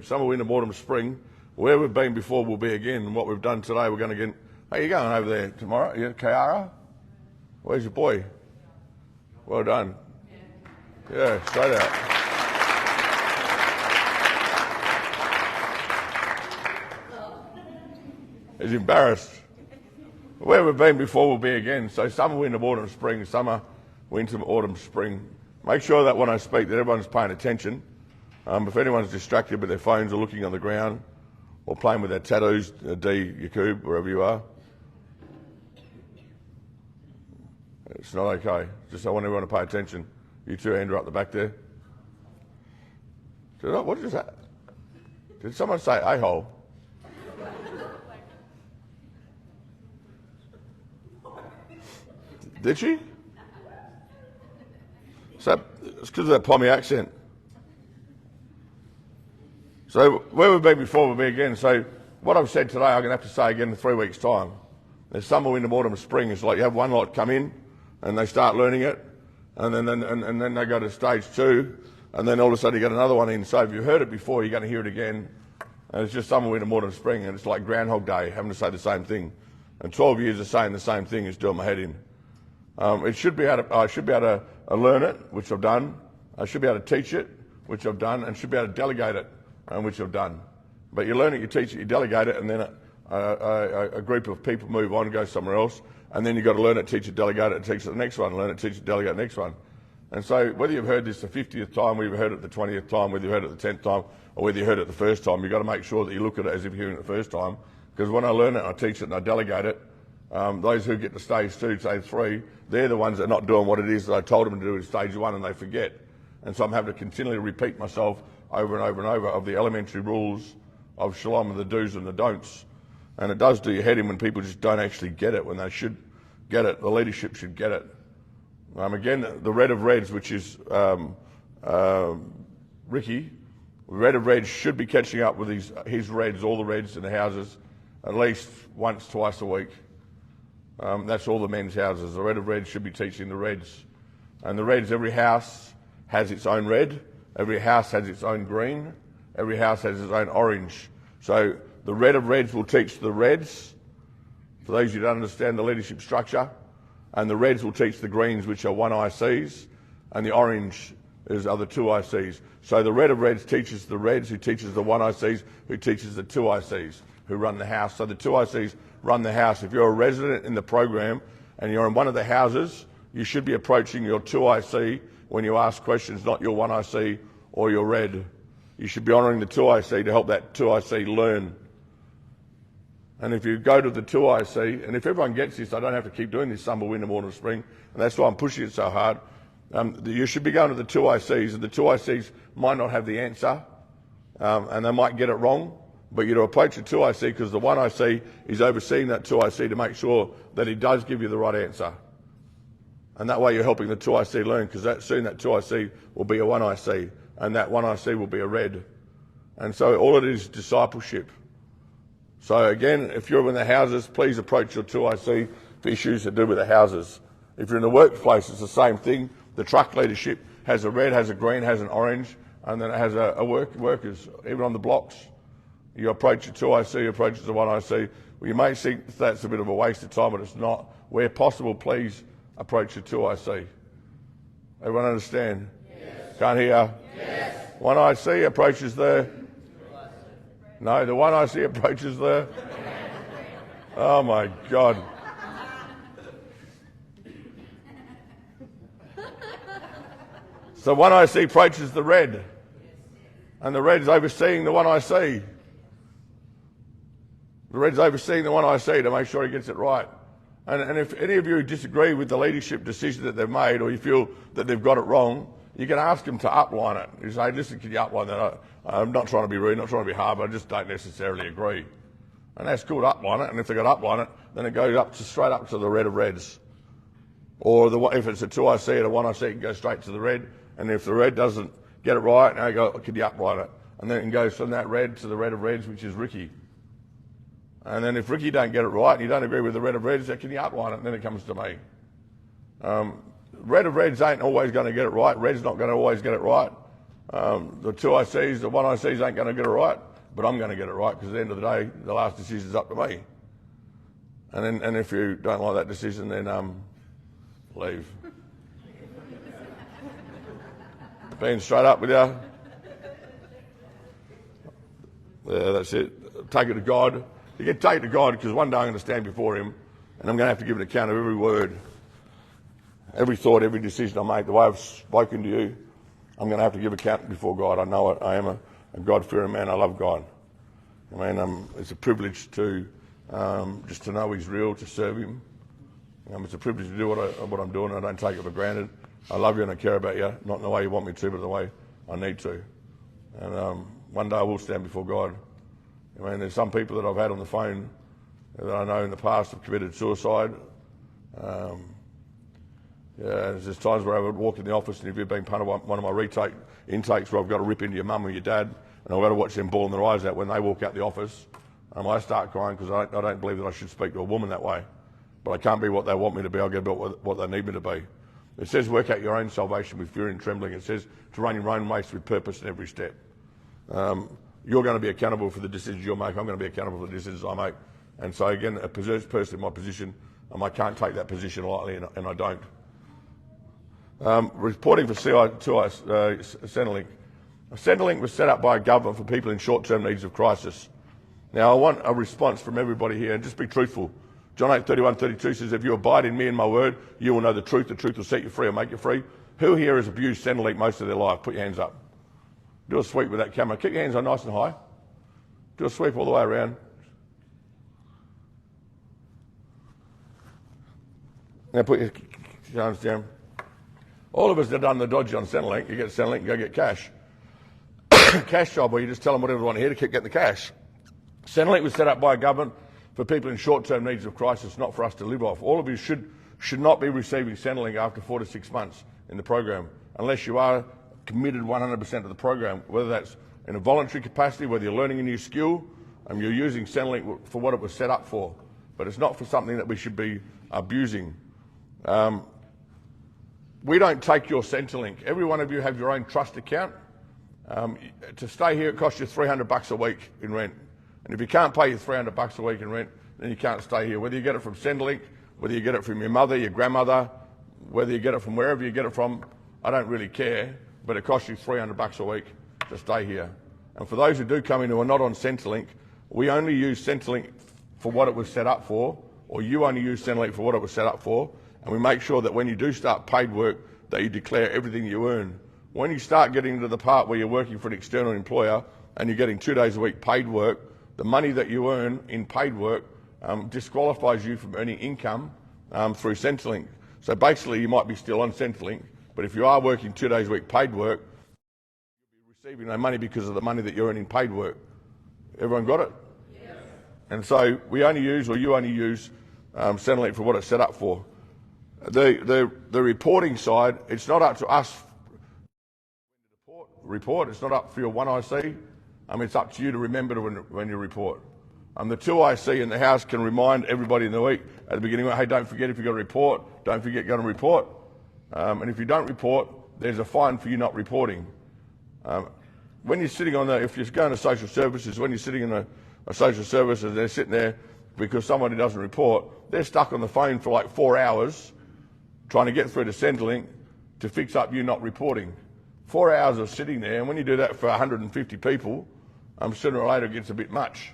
Summer, winter, autumn, spring. Where we've been before will be again. And what we've done today, we're going to get... How you going over there tomorrow? Yeah, Kiara? Where's your boy? Well done. Yeah, straight out. He's embarrassed. Where we've been before will be again. So summer, winter, autumn, spring. Summer, winter, autumn, spring. Make sure that when I speak that everyone's paying attention. If anyone's distracted with their phones or looking on the ground or playing with their tattoos, Yakub, wherever you are, it's not okay. Just I want everyone to pay attention. You two, Andrew, up the back there. What is that? Did someone say a-hole? Did she? So it's because of that Pommy accent. So where we've been before will be again. So what I've said today, I'm going to have to say again in 3 weeks' time. There's summer, winter, autumn, spring. It's like you have one lot come in and they start learning it, and then they go to stage 2, and then all of a sudden you get another one in. So if you've heard it before, you're going to hear it again. And it's just summer, winter, autumn, spring, and it's like Groundhog Day, having to say the same thing. And 12 years of saying the same thing is doing my head in. I should be able to learn it, which I've done. I should be able to teach it, which I've done, and should be able to delegate it, which I've done. But you learn it, you teach it, you delegate it, and then a group of people move on and go somewhere else. And then you've got to learn it, teach it, delegate it, teach it the next one, learn it, teach it, delegate the next one. And so whether you've heard this the 50th time, whether you've heard it the 20th time, whether you've heard it the 10th time, or whether you heard it the first time, you've got to make sure that you look at it as if you're hearing it the first time. Because when I learn it, I teach it and I delegate it, those who get to stage 2, stage 3, they're the ones that are not doing what it is that I told them to do in stage 1, and they forget. And so I'm having to continually repeat myself over and over and over of the elementary rules of Shalom and the do's and the don'ts. And it does do your head in when people just don't actually get it when they should get it. The leadership should get it. Again, the red of reds, which is Ricky, red of reds should be catching up with his reds, all the reds in the houses, at least once, twice a week. That's all the men's houses. The red of reds should be teaching the reds. And the reds, every house has its own red, every house has its own green, every house has its own orange. So the red of reds will teach the reds, for those who don't understand the leadership structure, and the reds will teach the greens, which are 1 ICs, and the orange are the 2 ICs. So the red of reds teaches the reds, who teaches the 1 ICs, who teaches the 2 ICs, who run the house. So the 2 ICs run the house. If you're a resident in the program and you're in one of the houses, you should be approaching your 2 IC when you ask questions, not your 1 IC or your red. You should be honouring the 2 IC to help that 2 IC learn. And if you go to the 2 IC, and if everyone gets this, I don't have to keep doing this summer, winter, autumn, spring, and that's why I'm pushing it so hard. You should be going to the 2 ICs, and the 2 ICs might not have the answer, and they might get it wrong, but you'd approach the 2 IC because the 1 IC is overseeing that 2 IC to make sure that he does give you the right answer. And that way you're helping the 2 IC learn, because soon that 2 IC will be a 1 IC, and that 1 IC will be a red. And so all it is discipleship. So again, if you're in the houses, please approach your 2 IC for issues to do with the houses. If you're in the workplace, it's the same thing. The truck leadership has a red, has a green, has an orange, and then it has workers, even on the blocks. You approach your 2 IC, approach the 1 IC. Well, you may think that's a bit of a waste of time, but it's not. Where possible, please approach your 2 IC. Everyone understand? Yes. Can't hear? Yes. 1 IC approaches the... No, the 1 IC approaches the... Oh my God. So 1 IC approaches the red, and the red's overseeing the 1 IC. The red's overseeing the 1 IC to make sure he gets it right. And if any of you disagree with the leadership decision that they've made, or you feel that they've got it wrong, you can ask them to upline it. You say, listen, can you upline that? I'm not trying to be rude, not trying to be hard, but I just don't necessarily agree. And that's cool to upline it, and if they've got to upline it, then it goes straight up to the red of reds. Or if it's a 2 IC and a 1 IC, it can go straight to the red, and if the red doesn't get it right, now you go, can you upline it? And then it goes from that red to the red of reds, which is Ricky. And then if Ricky don't get it right, and you don't agree with the red of reds, can you upline it? And then it comes to me. Red of reds ain't always going to get it right. Red's not going to always get it right. The two ICs, the one ICs ain't going to get it right, but I'm going to get it right because at the end of the day, the last decision is up to me. And if you don't like that decision, then leave. Being straight up with you. Yeah, that's it. Take it to God. You can take it to God because one day I'm going to stand before Him and I'm going to have to give an account of every word, every thought, every decision I make, the way I've spoken to you. I'm going to have to give account before God. I know it. I am a God-fearing man. I love God. I mean, it's a privilege to just to know He's real, to serve Him. It's a privilege to do what I'm doing. I don't take it for granted. I love you and I care about you, not in the way you want me to, but the way I need to. And one day I will stand before God. I mean, there's some people that I've had on the phone that I know in the past have committed suicide. There's just times where I would walk in the office and if you've been part of one of my intakes where I've got to rip into your mum or your dad and I've got to watch them bawling their eyes out when they walk out the office, I start crying because I don't believe that I should speak to a woman that way. But I can't be what they want me to be. I'll get about what they need me to be. It says work out your own salvation with fear and trembling. It says to run your own race with purpose in every step. You're going to be accountable for the decisions you'll make. I'm going to be accountable for the decisions I make. And so again, a possessed person in my position, I can't take that position lightly, and I don't. Reporting for Centrelink. Centrelink was set up by a government for people in short-term needs of crisis. Now, I want a response from everybody here, and just be truthful. John 8:31-32 says, if you abide in me and my word, you will know the truth will set you free or make you free. Who here has abused Centrelink most of their life? Put your hands up. Do a sweep with that camera. Keep your hands on nice and high. Do a sweep all the way around. Now put your arms down. All of us have done the dodgy on Centrelink. You get Centrelink and go get cash. Cash job where you just tell them whatever they want to hear to keep getting the cash. Centrelink was set up by a government for people in short-term needs of crisis, not for us to live off. All of you should not be receiving Centrelink after 4 to 6 months in the program, unless you are committed 100% to the program, whether that's in a voluntary capacity, whether you're learning a new skill, and you're using Centrelink for what it was set up for. But it's not for something that we should be abusing. We don't take your Centrelink. Every one of you have your own trust account. To stay here, it costs you $300 a week in rent. And if you can't pay your $300 a week in rent, then you can't stay here. Whether you get it from Centrelink, whether you get it from your mother, your grandmother, whether you get it from wherever you get it from, I don't really care. But it costs you $300 a week to stay here. And for those who do come in who are not on Centrelink, we only use Centrelink for what it was set up for, or you only use Centrelink for what it was set up for. And we make sure that when you do start paid work, that you declare everything you earn. When you start getting to the part where you're working for an external employer and you're getting 2 days a week paid work, the money that you earn in paid work disqualifies you from earning income through Centrelink. So basically you might be still on Centrelink, but if you are working 2 days a week paid work, you'll be receiving no money because of the money that you're earning paid work. Everyone got it? Yes. And so we only use, or you only use, Centrelink for what it's set up for. The reporting side, it's not up to us to report. It's not up for your one IC. It's up to you to remember when you report. The two IC in the house can remind everybody in the week at the beginning, hey, don't forget if you've got to report, don't forget you're going to report. And if you don't report, there's a fine for you not reporting. When you're sitting if you're going to social services, when you're sitting in a social service and they're sitting there because somebody doesn't report, they're stuck on the phone for like 4 hours trying to get through to Centrelink to fix up you not reporting. 4 hours of sitting there, and when you do that for 150 people, sooner or later it gets a bit much.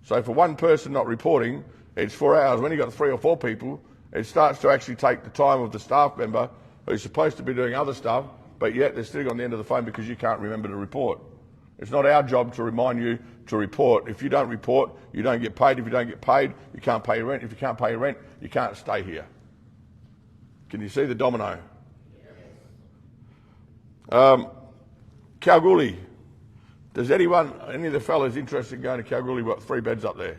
So for one person not reporting, it's 4 hours. When you've got 3 or 4 people, it starts to actually take the time of the staff member who's supposed to be doing other stuff, but yet they're sitting on the end of the phone because you can't remember to report. It's not our job to remind you to report. If you don't report, you don't get paid. If you don't get paid, you can't pay your rent. If you can't pay your rent, you can't stay here. Can you see the domino? Kalgoorlie. Does any of the fellas interested in going to Kalgoorlie? We've got 3 beds up there.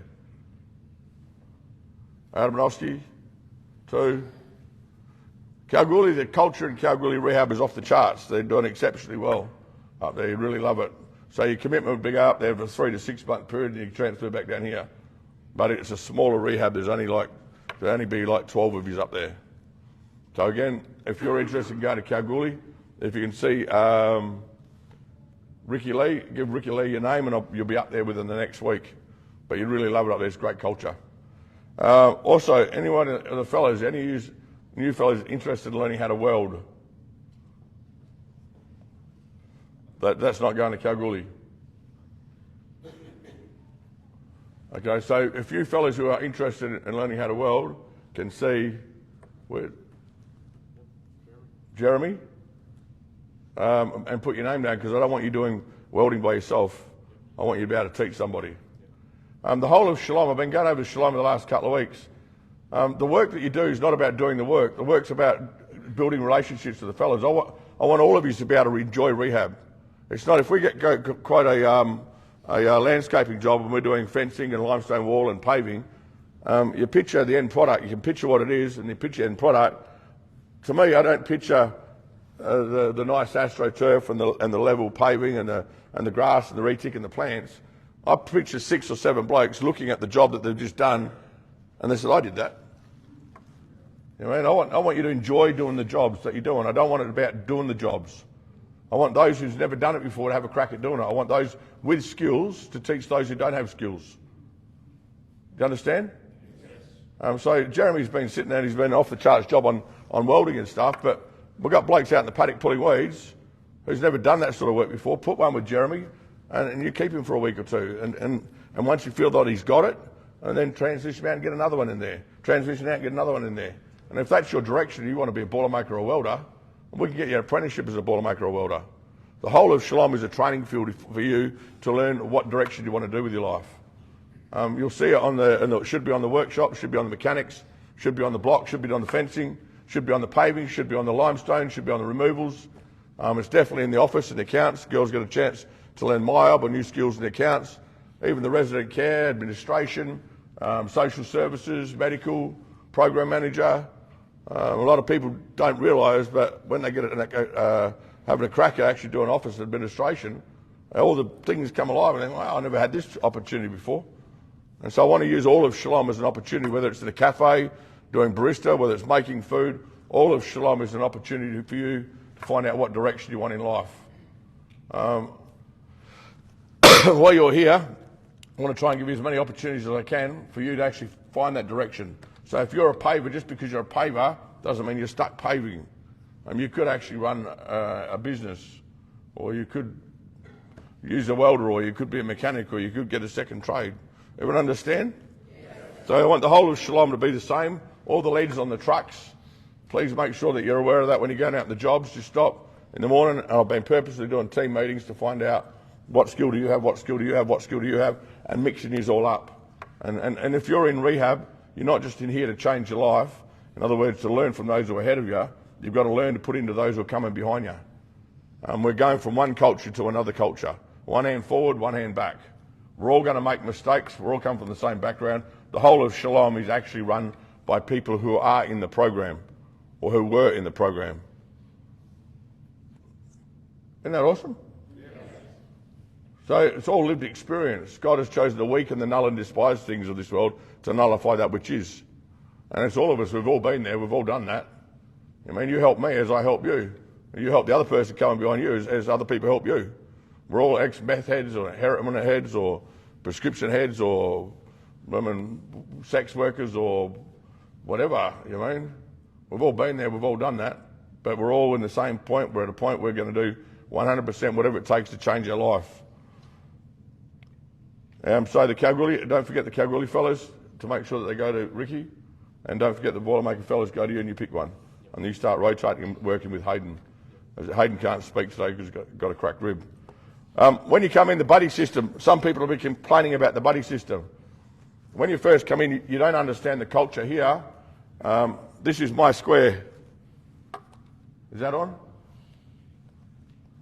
Adamowski, 2. Kalgoorlie, the culture in Kalgoorlie rehab is off the charts. They're doing exceptionally well up there. You really love it. So your commitment would be go up there for a 3 to 6 month period and you can transfer back down here. But it's a smaller rehab. There'll only be like 12 of you up there. So again, if you're interested in going to Kalgoorlie, if you can see Ricky Lee, give Ricky Lee your name and you'll be up there within the next week. But you'd really love it up there. It's great culture. Also, anyone of the fellows, any of you new fellows interested in learning how to weld? That's not going to Kalgoorlie. Okay, so if you fellows who are interested in learning how to weld can see where Jeremy, and put your name down, because I don't want you doing welding by yourself. I want you to be able to teach somebody. The whole of Shalom, I've been going over to Shalom the last couple of weeks. The work that you do is not about doing the work. The work's about building relationships with the fellows. I want all of you to be able to enjoy rehab. It's not, if we get quite a landscaping job and we're doing fencing and limestone wall and paving, you picture the end product. You can picture what it is and you picture the end product. To me, I don't picture the nice astroturf and the level paving and the grass and the retic and the plants. I picture 6 or 7 blokes looking at the job that they've just done, and they said, I did that. You know, I want you to enjoy doing the jobs that you're doing. I don't want it about doing the jobs. I want those who's never done it before to have a crack at doing it. I want those with skills to teach those who don't have skills. Do you understand? Yes. So Jeremy's been sitting there and he's been off the charts job on welding and stuff, but we've got blokes out in the paddock pulling weeds who's never done that sort of work before. Put one with Jeremy and you keep him for a week or two. And once you feel that he's got it, and then transition out and get another one in there. Transition out and get another one in there. And if that's your direction, you want to be a boilermaker or a welder, we can get you an apprenticeship as a boilermaker or a welder. The whole of Shalom is a training field for you to learn what direction you want to do with your life. You'll see it it should be on the workshop, should be on the mechanics, should be on the block, should be on the fencing, should be on the paving, should be on the limestone, should be on the removals. It's definitely in the office and the accounts. Girls get a chance to learn MyOb or new skills in the accounts. Even the resident care, administration, social services, medical, program manager. A lot of people don't realise, but when they get having a crack at actually doing office administration, all the things come alive and they think, wow, I never had this opportunity before. And so I want to use all of Shalom as an opportunity, whether it's in a cafe, doing barista, whether it's making food. All of Shalom is an opportunity for you to find out what direction you want in life. While you're here, I want to try and give you as many opportunities as I can for you to actually find that direction. So if you're a paver, just because you're a paver doesn't mean you're stuck paving. You could actually run a business, or you could use a welder, or you could be a mechanic, or you could get a second trade. Everyone understand? Yes. So I want the whole of Shalom to be the same. All the leaders on the trucks, please make sure that you're aware of that when you're going out in the jobs. Just stop in the morning, and I've been purposely doing team meetings to find out what skill do you have, what skill do you have, what skill do you have, and mixing these all up. And if you're in rehab, you're not just in here to change your life. In other words, to learn from those who are ahead of you, you've got to learn to put into those who are coming behind you. We're going from one culture to another culture. One hand forward, one hand back. We're all going to make mistakes. We're all come from the same background. The whole of Shalom is actually run by people who are in the program or who were in the program. Isn't that awesome? Yes. So it's all lived experience. God has chosen the weak and the null and despised things of this world to nullify that which is. And it's all of us. We've all been there. We've all done that. I mean, you help me as I help you. You help the other person coming behind you as other people help you. We're all ex-meth heads or heroin heads or prescription heads or sex workers or whatever, you mean. We've all been there. We've all done that. But we're all in the same point. We're at a point we're going to do 100% whatever it takes to change our life. So the Calgary, don't forget the Calgary fellows to make sure that they go to Ricky. And don't forget the Boilermaker fellows go to you and you pick one. And you start rotating and working with Hayden. Hayden can't speak today because he's got a cracked rib. When you come in the buddy system, some people will be complaining about the buddy system. When you first come in, you don't understand the culture here. This is my square. Is that on?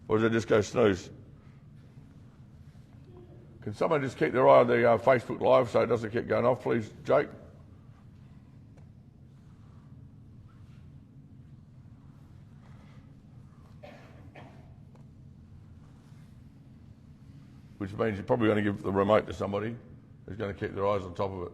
Or does it just go snooze? Can someone just keep their eye on the Facebook Live so it doesn't keep going off, please, Jake? Which means you're probably going to give the remote to somebody who's going to keep their eyes on top of it.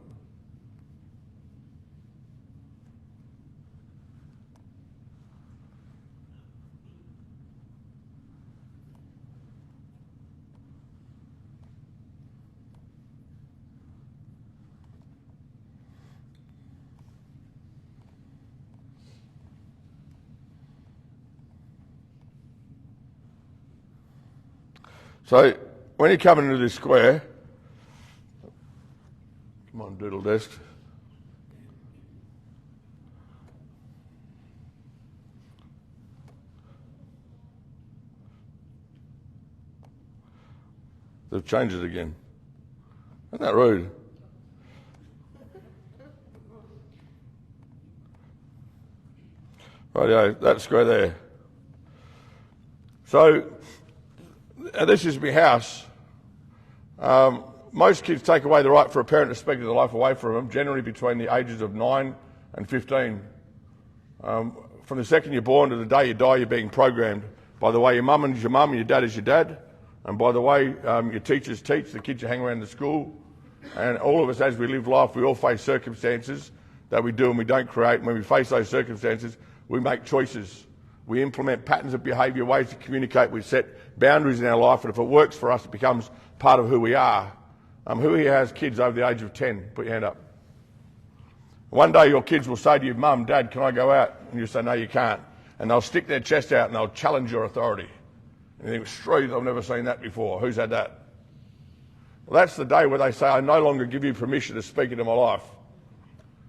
So when you come into this square, come on, doodle desk. They've changed it again. Isn't that rude? Rightio, that square there. So, this is my house. Most kids take away the right for a parent to speak their life away from them, generally between the ages of 9 and 15. From the second you're born to the day you die, you're being programmed. By the way your mum is your mum and your dad is your dad. And by the way your teachers teach, the kids you hang around the school. And all of us, as we live life, we all face circumstances that we do and we don't create. And when we face those circumstances, we make choices. We implement patterns of behaviour, ways to communicate. We set boundaries in our life. And if it works for us, it becomes part of who we are. Who here has kids over the age of 10? Put your hand up. One day your kids will say to you, Mum, Dad, can I go out? And you say, no, you can't. And they'll stick their chest out and they'll challenge your authority. And you think, Street, I've never seen that before. Who's had that? Well, that's the day where they say, I no longer give you permission to speak into my life.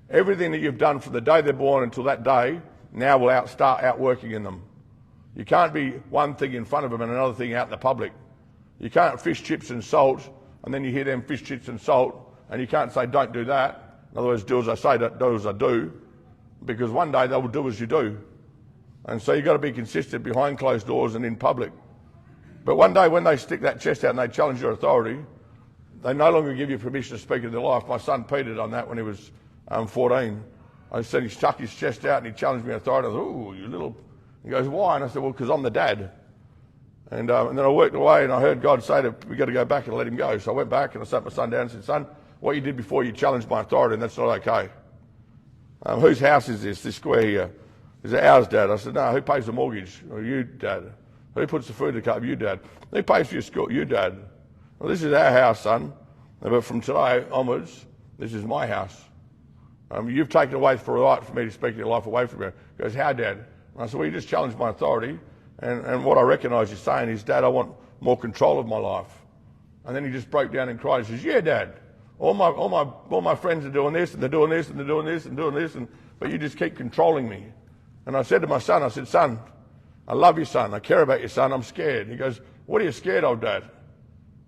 Everything that you've done from the day they're born until that day now will start outworking in them. You can't be one thing in front of them and another thing out in the public. You can't fish chips and salt and then you hear them fish chips and salt and you can't say don't do that. In other words, do as I say, don't do as I do, because one day they will do as you do. And so you've got to be consistent behind closed doors and in public. But one day when they stick that chest out and they challenge your authority, they no longer give you permission to speak into their life. My son Peter done that when he was 14. I said he stuck his chest out and he challenged me authority. I said, ooh, you little... He goes, why? And I said, well, because I'm the dad. And then I worked away and I heard God say that we got to go back and let him go. So I went back and I sat my son down and said, son, what you did before you challenged my authority, and that's not okay. Whose house is this square here? Is it ours, Dad? I said, no, who pays the mortgage? Or you, Dad? Who puts the food in the cup? You, Dad. Who pays for your school? You, Dad. Well, this is our house, son. But from today onwards, this is my house. You've taken away for the right for me to speak your life away from you. He goes, how, Dad? And I said, well, you just challenged my authority. And what I recognise you're saying is, Dad, I want more control of my life. And then he just broke down and cried. He says, yeah, Dad. All my friends are doing this, and they're doing this, and they're doing this, and doing this, but you just keep controlling me. And I said to my son, I said, son, I love you, son. I care about you, son. I'm scared. He goes, what are you scared of, Dad?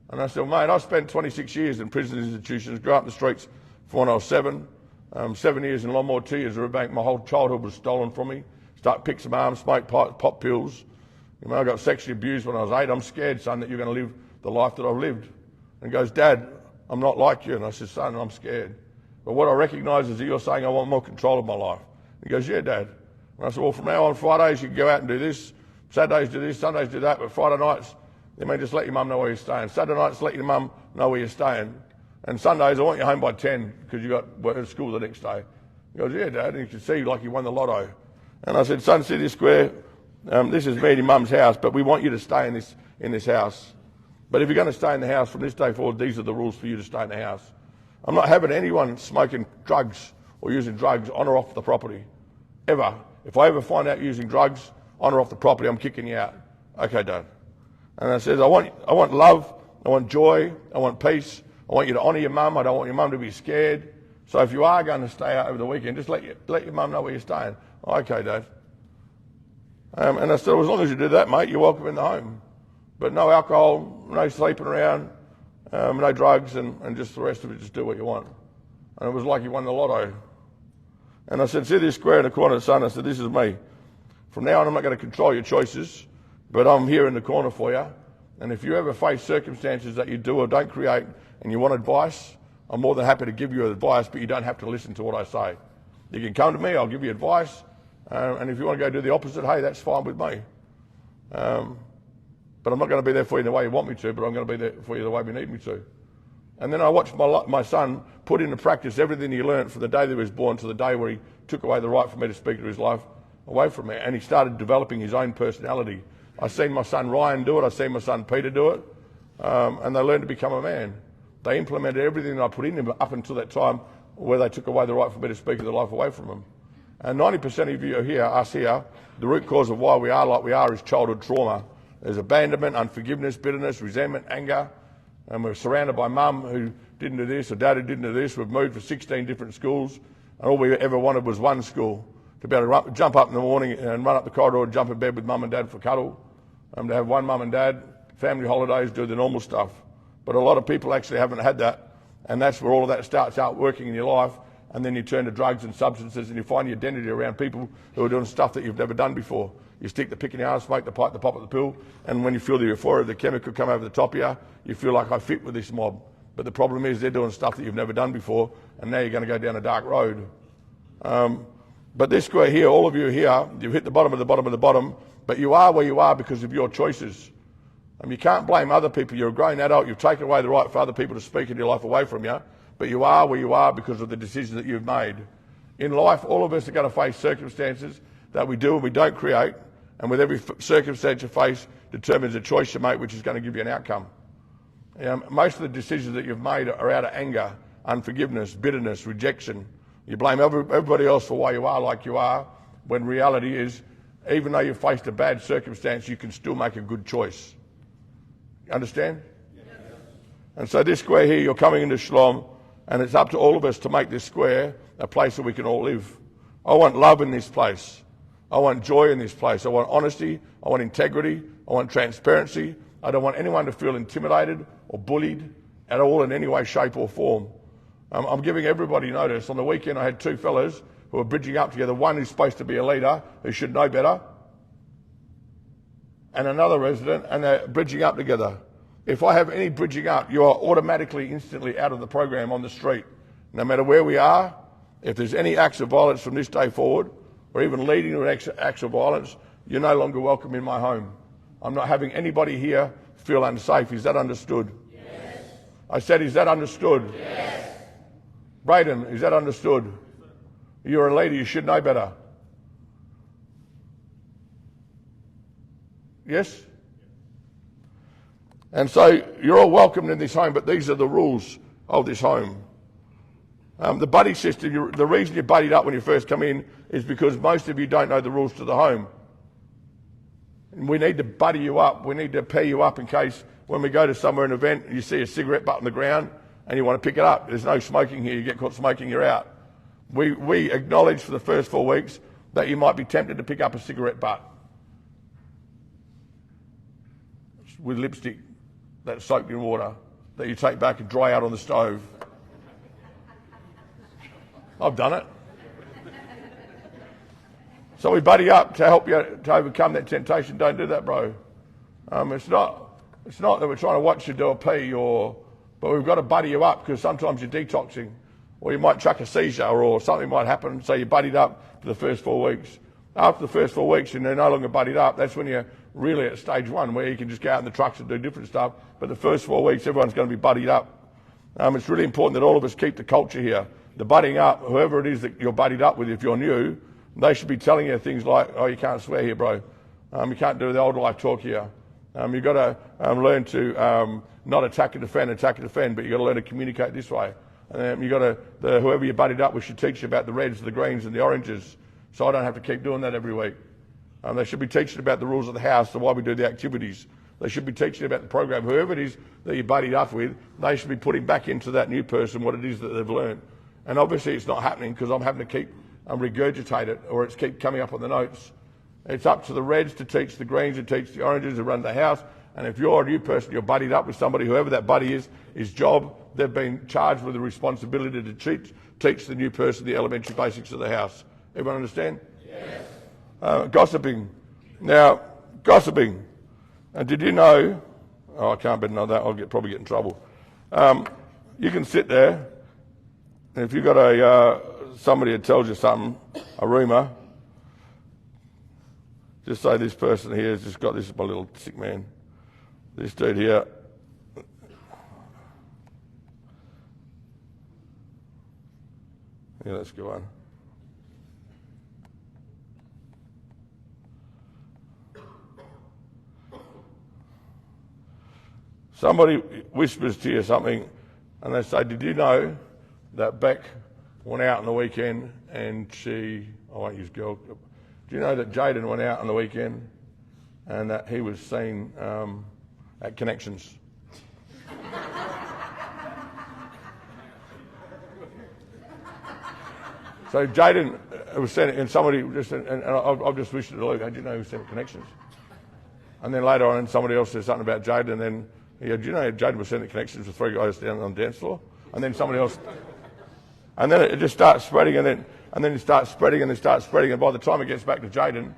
And I said, well, mate, I spent 26 years in prison institutions, grew up in the streets from when I was 7. 7 years in Longmore, 2 years in Riverbank. My whole childhood was stolen from me. Picked some arms, smoked pop pills. You know, I got sexually abused when I was 8. I'm scared, son, that you're going to live the life that I've lived. And he goes, Dad, I'm not like you. And I said, son, I'm scared. But what I recognise is that you're saying I want more control of my life. He goes, yeah, Dad. And I said, well, from now on, Fridays you can go out and do this. Saturdays do this, Sundays do that. But Friday nights, you may just let your mum know where you're staying. Saturday nights, let your mum know where you're staying. And Sundays, I want you home by 10 because you got work at school the next day. He goes, yeah, Dad. And you can see like you won the lotto. And I said, son, see this square? This is me and your mum's house, but we want you to stay in this house. But if you're going to stay in the house from this day forward, these are the rules for you to stay in the house. I'm not having anyone smoking drugs or using drugs on or off the property, ever. If I ever find out using drugs on or off the property, I'm kicking you out. Okay, Dad. And I said, I want love, I want joy, I want peace. I want you to honour your mum. I don't want your mum to be scared. So if you are going to stay out over the weekend, just let your mum know where you're staying. Okay, Dad. And I said, well, as long as you do that, mate, you're welcome in the home. But no alcohol, no sleeping around, no drugs, and just the rest of it, just do what you want. And it was like you won the lotto. And I said, see this square in the corner, son? I said, this is me. From now on, I'm not going to control your choices, but I'm here in the corner for you. And if you ever face circumstances that you do or don't create and you want advice, I'm more than happy to give you advice, but you don't have to listen to what I say. You can come to me, I'll give you advice, and if you want to go do the opposite, hey, that's fine with me. But I'm not going to be there for you the way you want me to, but I'm going to be there for you the way we need me to. And then I watched my son put into practice everything he learned from the day that he was born to the day where he took away the right for me to speak to his life away from me, and he started developing his own personality. I've seen my son Ryan do it, I've seen my son Peter do it, and they learned to become a man. They implemented everything that I put in him up until that time where they took away the right for me to speak their life away from them. And 90% of you here, us here, the root cause of why we are like we are is childhood trauma. There's abandonment, unforgiveness, bitterness, resentment, anger. And we're surrounded by mum who didn't do this or dad who didn't do this. We've moved for 16 different schools, and all we ever wanted was one school, to be able to jump up in the morning and run up the corridor and jump in bed with mum and dad for cuddle, to have one mum and dad, family holidays, do the normal stuff. But a lot of people actually haven't had that, and that's where all of that starts out working in your life, and then you turn to drugs and substances and you find your identity around people who are doing stuff that you've never done before. You stick the pick in your arm, smoke the pipe, the pop of the pill, and when you feel the euphoria of the chemical come over the top of you, you feel like I fit with this mob. But the problem is they're doing stuff that you've never done before, and now you're going to go down a dark road. But this square here, all of you here, you've hit the bottom of the bottom of the bottom, but you are where you are because of your choices. You can't blame other people. You're a grown adult. You've taken away the right for other people to speak in your life away from you, but you are where you are because of the decisions that you've made. In life, all of us are going to face circumstances that we do and we don't create, and with every circumstance you face determines a choice you make which is going to give you an outcome. Most of the decisions that you've made are out of anger, unforgiveness, bitterness, rejection. You blame everybody else for why you are like you are, when reality is, even though you've faced a bad circumstance, you can still make a good choice. Understand? Yes. And so this square here, you're coming into Shalom, and it's up to all of us to make this square a place where we can all live. I want love in this place. I want joy in this place. I want honesty. I want integrity. I want transparency. I don't want anyone to feel intimidated or bullied at all in any way, shape or form. I'm giving everybody notice. On the weekend I had two fellas who were bridging up together, one who's supposed to be a leader, who should know better, and another resident, and they're bridging up together. If I have any bridging up, you are automatically, instantly out of the program on the street. No matter where we are, if there's any acts of violence from this day forward, or even leading to an acts of violence, you're no longer welcome in my home. I'm not having anybody here feel unsafe. Is that understood? Yes. I said, is that understood? Yes. Braden, is that understood? You're a leader, you should know better. Yes? And so you're all welcomed in this home, but these are the rules of this home. The buddy system, the reason you buddied up when you first come in is because most of you don't know the rules to the home. And we need to buddy you up. We need to pair you up in case when we go to somewhere, an event, you see a cigarette butt on the ground and you want to pick it up. There's no smoking here. You get caught smoking, you're out. We acknowledge for the first 4 weeks that you might be tempted to pick up a cigarette butt with lipstick that's soaked in water that you take back and dry out on the stove. I've done it. So we buddy up to help you to overcome that temptation. Don't do that, bro. It's not that we're trying to watch you do a pee, but we've got to buddy you up because sometimes you're detoxing, or you might chuck a seizure, or something might happen. So you buddied up for the first 4 weeks. After the first 4 weeks, and they're no longer buddied up. That's when you're really at stage one, where you can just go out in the trucks and do different stuff. But the first 4 weeks, everyone's going to be buddied up. It's really important that all of us keep the culture here. The budding up, whoever it is that you're buddied up with, if you're new, they should be telling you things like, oh, you can't swear here, bro. You can't do the old life talk here. You've got to learn to not attack and defend, but you've got to learn to communicate this way. And you've got to, whoever you're buddied up with should teach you about the reds, the greens and the oranges, so I don't have to keep doing that every week. They should be teaching about the rules of the house, so why we do the activities. They should be teaching about the program. Whoever it is that you're buddied up with, they should be putting back into that new person what it is that they've learned. And obviously it's not happening because I'm having to keep regurgitate it, or it's keep coming up on the notes. It's up to the reds to teach the greens, to teach the oranges, to run the house. And if you're a new person, you're buddied up with somebody, whoever that buddy is, his job, they've been charged with the responsibility to teach the new person the elementary basics of the house. Everyone understand? Yes. Gossiping. Now, gossiping. And did you know, I can't better know that, I'll probably get in trouble. You can sit there, and if you've got somebody that tells you something, a rumour, just say this person here has just got this, my little sick man, this dude here. Yeah, let's go on. Somebody whispers to you something and they say, did you know that Beck went out on the weekend and I won't use girl, do you know that Jaden went out on the weekend and that he was seen at Connections. So Jaden was sent, and somebody just, and I've just wished it to Luke, hey, do you know who sent Connections? And then later on, somebody else said something about Jaden, and then, do you know Jaden was sent Connections with 3 guys down on the dance floor? And then somebody else, and then it just starts spreading, and then it starts spreading, and it starts spreading, and by the time it gets back to Jaden,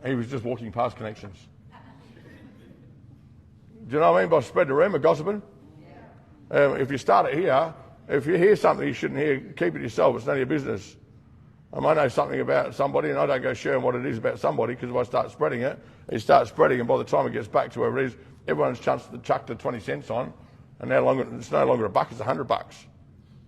he was just walking past Connections. Do you know what I mean by spread the rumour, gossiping? Yeah. If you start it here, if you hear something you shouldn't hear, keep it yourself. It's none of your business. I might know something about somebody, and I don't go sharing what it is about somebody, because if I start spreading it, it starts spreading, and by the time it gets back to where it is, everyone's chucked the 20 cents on, and it's no longer $1, it's $100.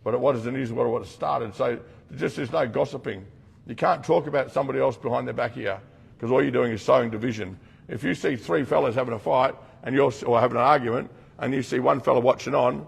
But what is what it started. So there's no gossiping. You can't talk about somebody else behind their back here, because all you're doing is sowing division. If you see 3 fellas having a fight or having an argument, and you see one fella watching on,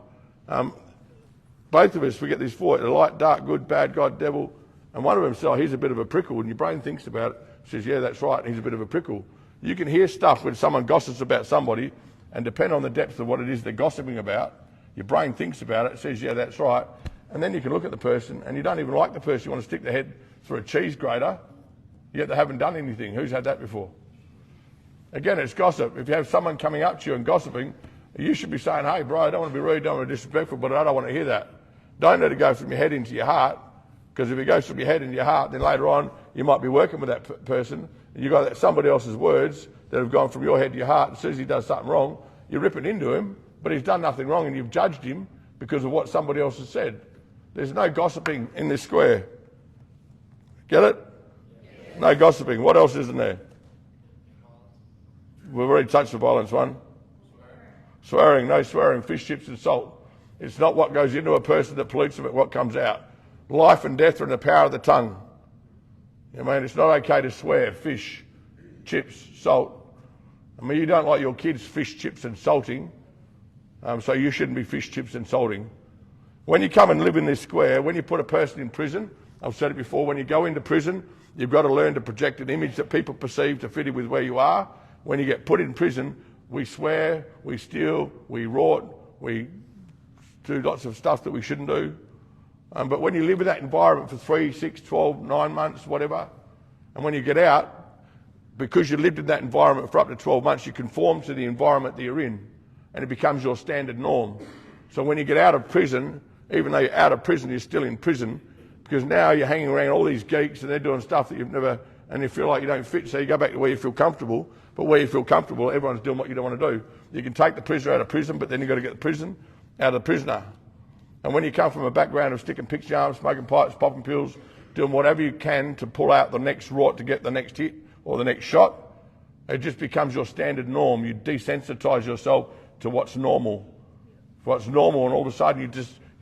both of us, we get this fight, the light, dark, good, bad, God, devil, and one of them says, he's a bit of a prickle, and your brain thinks about it, says, yeah, that's right, he's a bit of a prickle. You can hear stuff when someone gossips about somebody, and depending on the depth of what it is they're gossiping about, your brain thinks about it, says, yeah, that's right, and then you can look at the person, and you don't even like the person, you want to stick their head through a cheese grater, yet they haven't done anything. Who's had that before? Again, it's gossip. If you have someone coming up to you and gossiping, you should be saying, hey, bro, I don't want to be rude, don't want to be disrespectful, but I don't want to hear that. Don't let it go from your head into your heart, because if it goes from your head into your heart, then later on you might be working with that person, and you've got somebody else's words that have gone from your head to your heart. As soon as he does something wrong, you're ripping into him, but he's done nothing wrong, and you've judged him because of what somebody else has said. There's no gossiping in this square. Get it? No gossiping. What else isn't there? We've already touched the violence one. Swearing. No swearing. Fish, chips and salt. It's not what goes into a person that pollutes them, but what comes out. Life and death are in the power of the tongue. I mean, it's not okay to swear. Fish, chips, salt. I mean, you don't like your kids fish, chips and salting, so you shouldn't be fish, chips and salting. When you come and live in this square, when you put a person in prison, I've said it before, when you go into prison, you've got to learn to project an image that people perceive to fit in with where you are. When you get put in prison, we swear, we steal, we rot, we do lots of stuff that we shouldn't do. But when you live in that environment for 3, 6, 12, 9 months, whatever, and when you get out, because you lived in that environment for up to 12 months, you conform to the environment that you're in, and it becomes your standard norm. So when you get out of prison, even though you're out of prison, you're still in prison, because now you're hanging around all these geeks and they're doing stuff that you've never, and you feel like you don't fit, so you go back to where you feel comfortable. But where you feel comfortable, everyone's doing what you don't want to do. You can take the prisoner out of prison, but then you've got to get the prison out of the prisoner. And when you come from a background of sticking picture arms, smoking pipes, popping pills, doing whatever you can to pull out the next rot to get the next hit or the next shot, it just becomes your standard norm. You desensitise yourself to what's normal. What's normal, and all of a sudden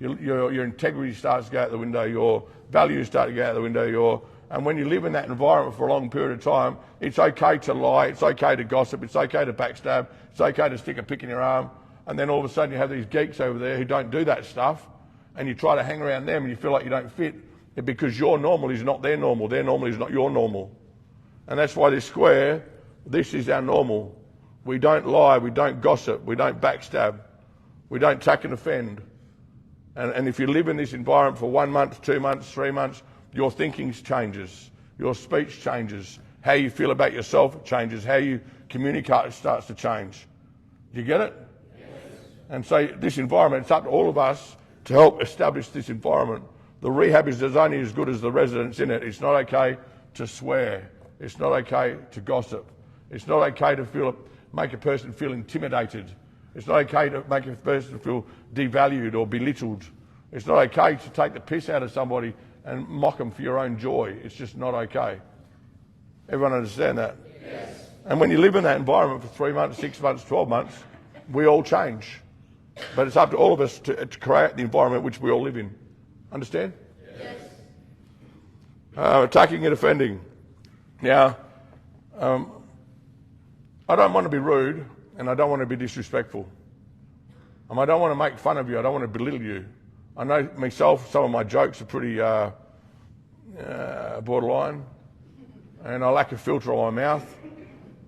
your integrity starts to go out the window, your values start to go out the window, and when you live in that environment for a long period of time, it's okay to lie, it's okay to gossip, it's okay to backstab, it's okay to stick a pick in your arm, and then all of a sudden you have these geeks over there who don't do that stuff, and you try to hang around them and you feel like you don't fit, because your normal is not their normal is not your normal. And that's why this square, this is our normal. We don't lie, we don't gossip, we don't backstab, we don't tack and offend. And if you live in this environment for 1 month, 2 months, 3 months, your thinking changes, your speech changes, how you feel about yourself changes, how you communicate starts to change. Do you get it? Yes. And so this environment, it's up to all of us to help establish this environment. The rehab is only as good as the residents in it. It's not okay to swear. It's not okay to gossip. It's not okay to make a person feel intimidated. It's not okay to make a person feel devalued or belittled. It's not okay to take the piss out of somebody and mock them for your own joy. It's just not okay. Everyone understand that? Yes. And when you live in that environment for 3 months, 6 months, 12 months, we all change. But it's up to all of us to create the environment which we all live in. Understand? Yes. Attacking and offending. Now, I don't want to be rude and I don't want to be disrespectful. I don't want to make fun of you. I don't want to belittle you. I know myself, some of my jokes are pretty borderline, and I lack a filter on my mouth.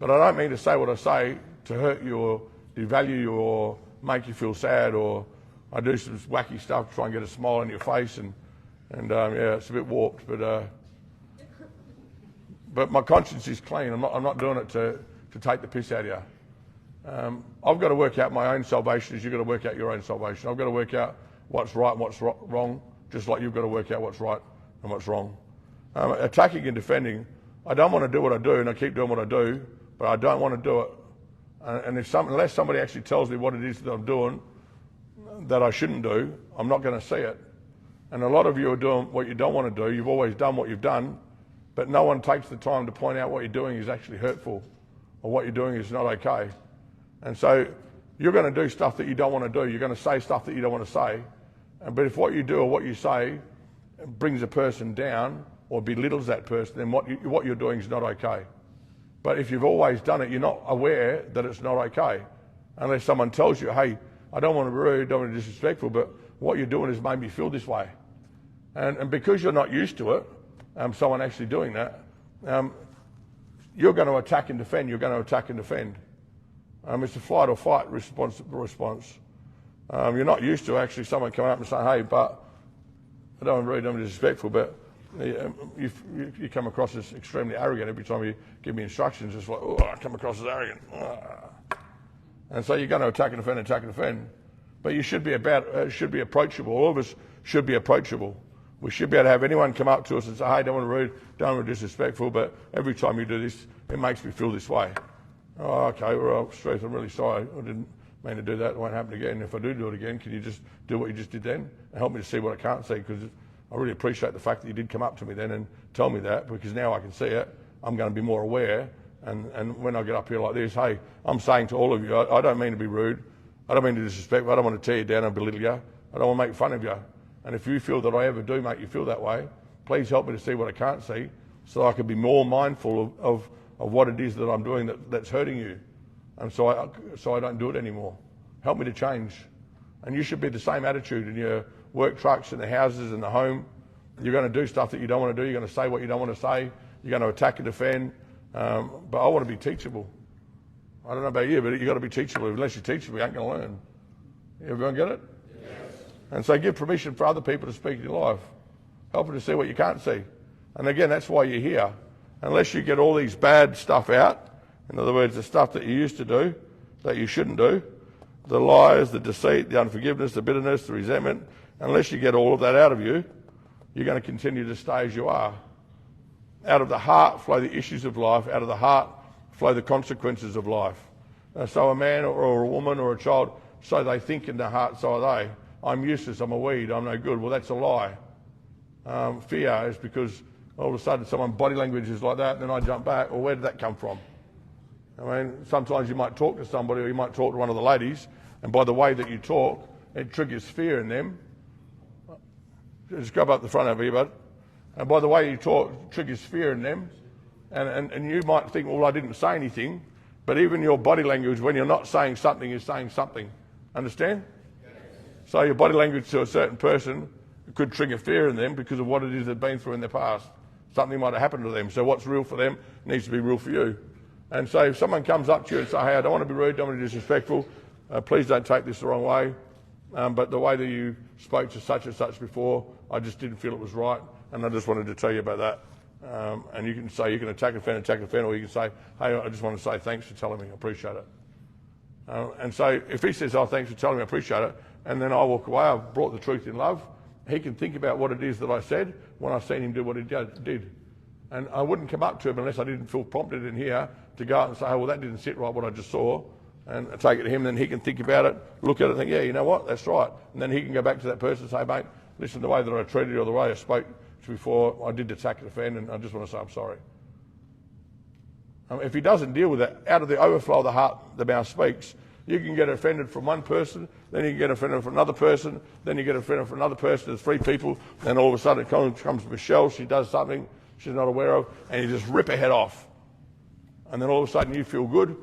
But I don't mean to say what I say to hurt you or devalue you or make you feel sad, or I do some wacky stuff to try and get a smile on your face, and yeah, it's a bit warped, but my conscience is clean. I'm not doing it to take the piss out of you. I've got to work out my own salvation as you've got to work out your own salvation. I've got to work out what's right and what's wrong, just like you've got to work out what's right and what's wrong. Attacking and defending, I don't want to do what I do, and I keep doing what I do, but I don't want to do it. And unless somebody actually tells me what it is that I'm doing that I shouldn't do, I'm not going to see it. And a lot of you are doing what you don't want to do. You've always done what you've done, but no one takes the time to point out what you're doing is actually hurtful, or what you're doing is not okay. And so you're going to do stuff that you don't want to do. You're going to say stuff that you don't want to say. But if what you do or what you say brings a person down or belittles that person, then what you're doing is not okay. But if you've always done it, you're not aware that it's not okay. Unless someone tells you, hey, I don't want to be rude, don't want to be disrespectful, but what you're doing has made me feel this way. And because you're not used to it, someone actually doing that, you're going to attack and defend. You're going to attack and defend. It's a flight or fight response. You're not used to actually someone coming up and saying, hey, but I don't want to be rude, don't want to be disrespectful, but you come across as extremely arrogant every time you give me instructions. It's like, oh, I come across as arrogant. And so you're going to attack and defend. But you should be approachable. All of us should be approachable. We should be able to have anyone come up to us and say, hey, don't want to be rude, don't want to be disrespectful, but every time you do this, it makes me feel this way. Oh, okay, well, Struth, I'm really sorry. I didn't mean to do that. It won't happen again. If I do it again, can you just do what you just did then and help me to see what I can't see? Because I really appreciate the fact that you did come up to me then and tell me that, because now I can see it. I'm going to be more aware. And when I get up here like this, hey, I'm saying to all of you, I don't mean to be rude. I don't mean to disrespect you. I don't want to tear you down and belittle you. I don't want to make fun of you. And if you feel that I ever do make you feel that way, please help me to see what I can't see, so I can be more mindful of what it is that I'm doing that's hurting you. And so I don't do it anymore. Help me to change. And you should be the same attitude in your work trucks, in the houses, in the home. You're going to do stuff that you don't want to do. You're going to say what you don't want to say. You're going to attack and defend. But I want to be teachable. I don't know about you, but you've got to be teachable. Unless you're teachable, you ain't going to learn. Everyone get it? Yes. And so give permission for other people to speak in your life. Help them to see what you can't see. And again, that's why you're here. Unless you get all these bad stuff out, in other words, the stuff that you used to do, that you shouldn't do, the lies, the deceit, the unforgiveness, the bitterness, the resentment, unless you get all of that out of you, you're going to continue to stay as you are. Out of the heart flow the issues of life. Out of the heart flow the consequences of life. So a man or a woman or a child, so they think in their heart, so are they. I'm useless, I'm a weed, I'm no good. Well, that's a lie. Fear is because all of a sudden someone's body language is like that, and then I jump back. Well, where did that come from? I mean, sometimes you might talk to somebody, or you might talk to one of the ladies, and by the way that you talk, it triggers fear in them. Just grab up the front over here, bud. And by the way you talk, triggers fear in them. And you might think, well, I didn't say anything, but even your body language, when you're not saying something, is saying something. Understand? Yes. So your body language to a certain person could trigger fear in them because of what it is they've been through in their past. Something might have happened to them. So what's real for them needs to be real for you. And so if someone comes up to you and says, hey, I don't want to be rude, don't want to be disrespectful, please don't take this the wrong way. But the way that you spoke to such and such before, I just didn't feel it was right. And I just wanted to tell you about that. And you can say, you can attack and defend, or you can say, hey, I just want to say thanks for telling me, I appreciate it. And so if he says, oh, thanks for telling me, I appreciate it, and then I walk away, I've brought the truth in love, he can think about what it is that I said when I've seen him do what he did. And I wouldn't come up to him unless I didn't feel prompted in here to go out and say, oh, well, that didn't sit right, what I just saw, and take it to him, and then he can think about it, look at it and think, yeah, you know what, that's right. And then he can go back to that person and say, mate, listen, the way that I treated you or the way I spoke to you before, I did attack and defend, and I just want to say I'm sorry. If he doesn't deal with it, out of the overflow of the heart, the mouth speaks. You can get offended from one person, then you can get offended from another person, then you get offended from another person. There's three people, then all of a sudden it comes Michelle, she does something she's not aware of, and you just rip her head off. And then all of a sudden you feel good,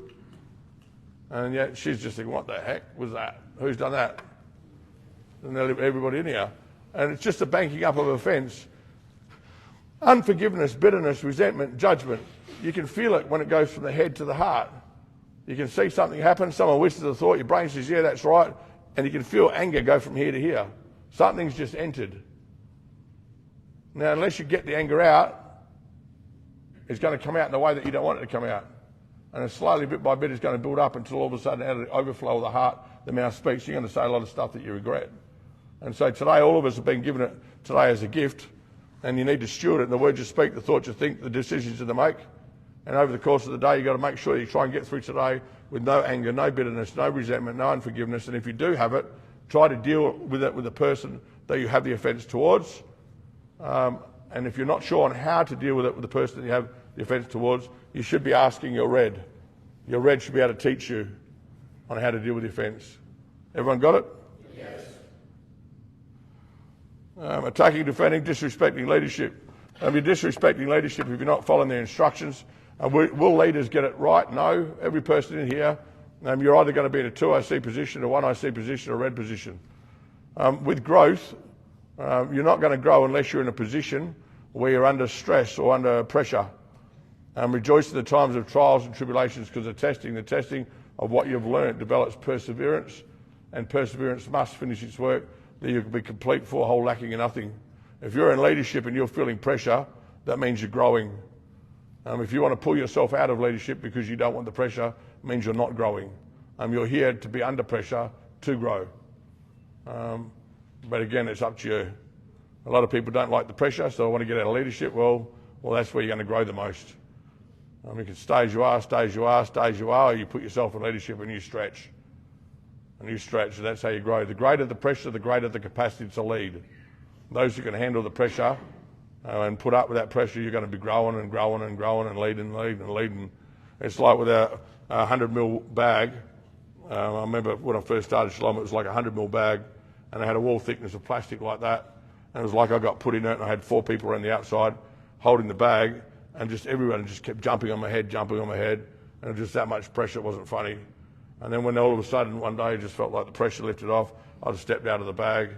and yet she's just thinking, what the heck was that? Who's done that? And everybody in here. And it's just a banking up of offence. Unforgiveness, bitterness, resentment, judgment. you can feel it when it goes from the head to the heart. You can see something happen, someone whispers a thought, your brain says, yeah, that's right, and you can feel anger go from here to here. Something's just entered. Now, unless you get the anger out, it's going to come out in the way that you don't want it to come out. And slowly, bit by bit, it's going to build up until all of a sudden, out of the overflow of the heart, the mouth speaks. You're going to say a lot of stuff that you regret. And so today, all of us have been given it today as a gift, and you need to steward it. The words you speak, the thoughts you think, the decisions that you make. And over the course of the day, you've got to make sure you try and get through today with no anger, no bitterness, no resentment, no unforgiveness. And if you do have it, try to deal with it with the person that you have the offence towards. And if you're not sure on how to deal with it with the person that you have the offence towards, you should be asking your red. Your red should be able to teach you on how to deal with the offence. Everyone got it? Yes. Attacking, defending, disrespecting leadership. You're disrespecting leadership if you're not following their instructions. Will leaders get it right? No. Every person in here, you're either going to be in a 2IC position, a 1IC position, or a red position. With growth, you're not going to grow unless you're in a position where you're under stress or under pressure. Rejoice in the times of trials and tribulations, because the testing of what you've learned develops perseverance, and perseverance must finish its work, that you can be complete, full, whole, lacking in nothing. If you're in leadership and you're feeling pressure, that means you're growing. If you want to pull yourself out of leadership because you don't want the pressure, it means you're not growing. You're here to be under pressure to grow. But again, it's up to you. A lot of people don't like the pressure, so they want to get out of leadership. Well, that's where you're going to grow the most. You can stay as you are, or you put yourself in leadership and you stretch. And that's how you grow. The greater the pressure, the greater the capacity to lead. Those who can handle the pressure and put up with that pressure, you're going to be growing and growing and growing and leading. It's like with a 100 mil bag. I remember when I first started Shalom, it was like a 100 mil bag, and I had a wall thickness of plastic like that. And it was like I got put in it, and I had 4 people around the outside holding the bag, and just everyone just kept jumping on my head, and just that much pressure. It wasn't funny. And then when all of a sudden one day I just felt like the pressure lifted off, I just stepped out of the bag.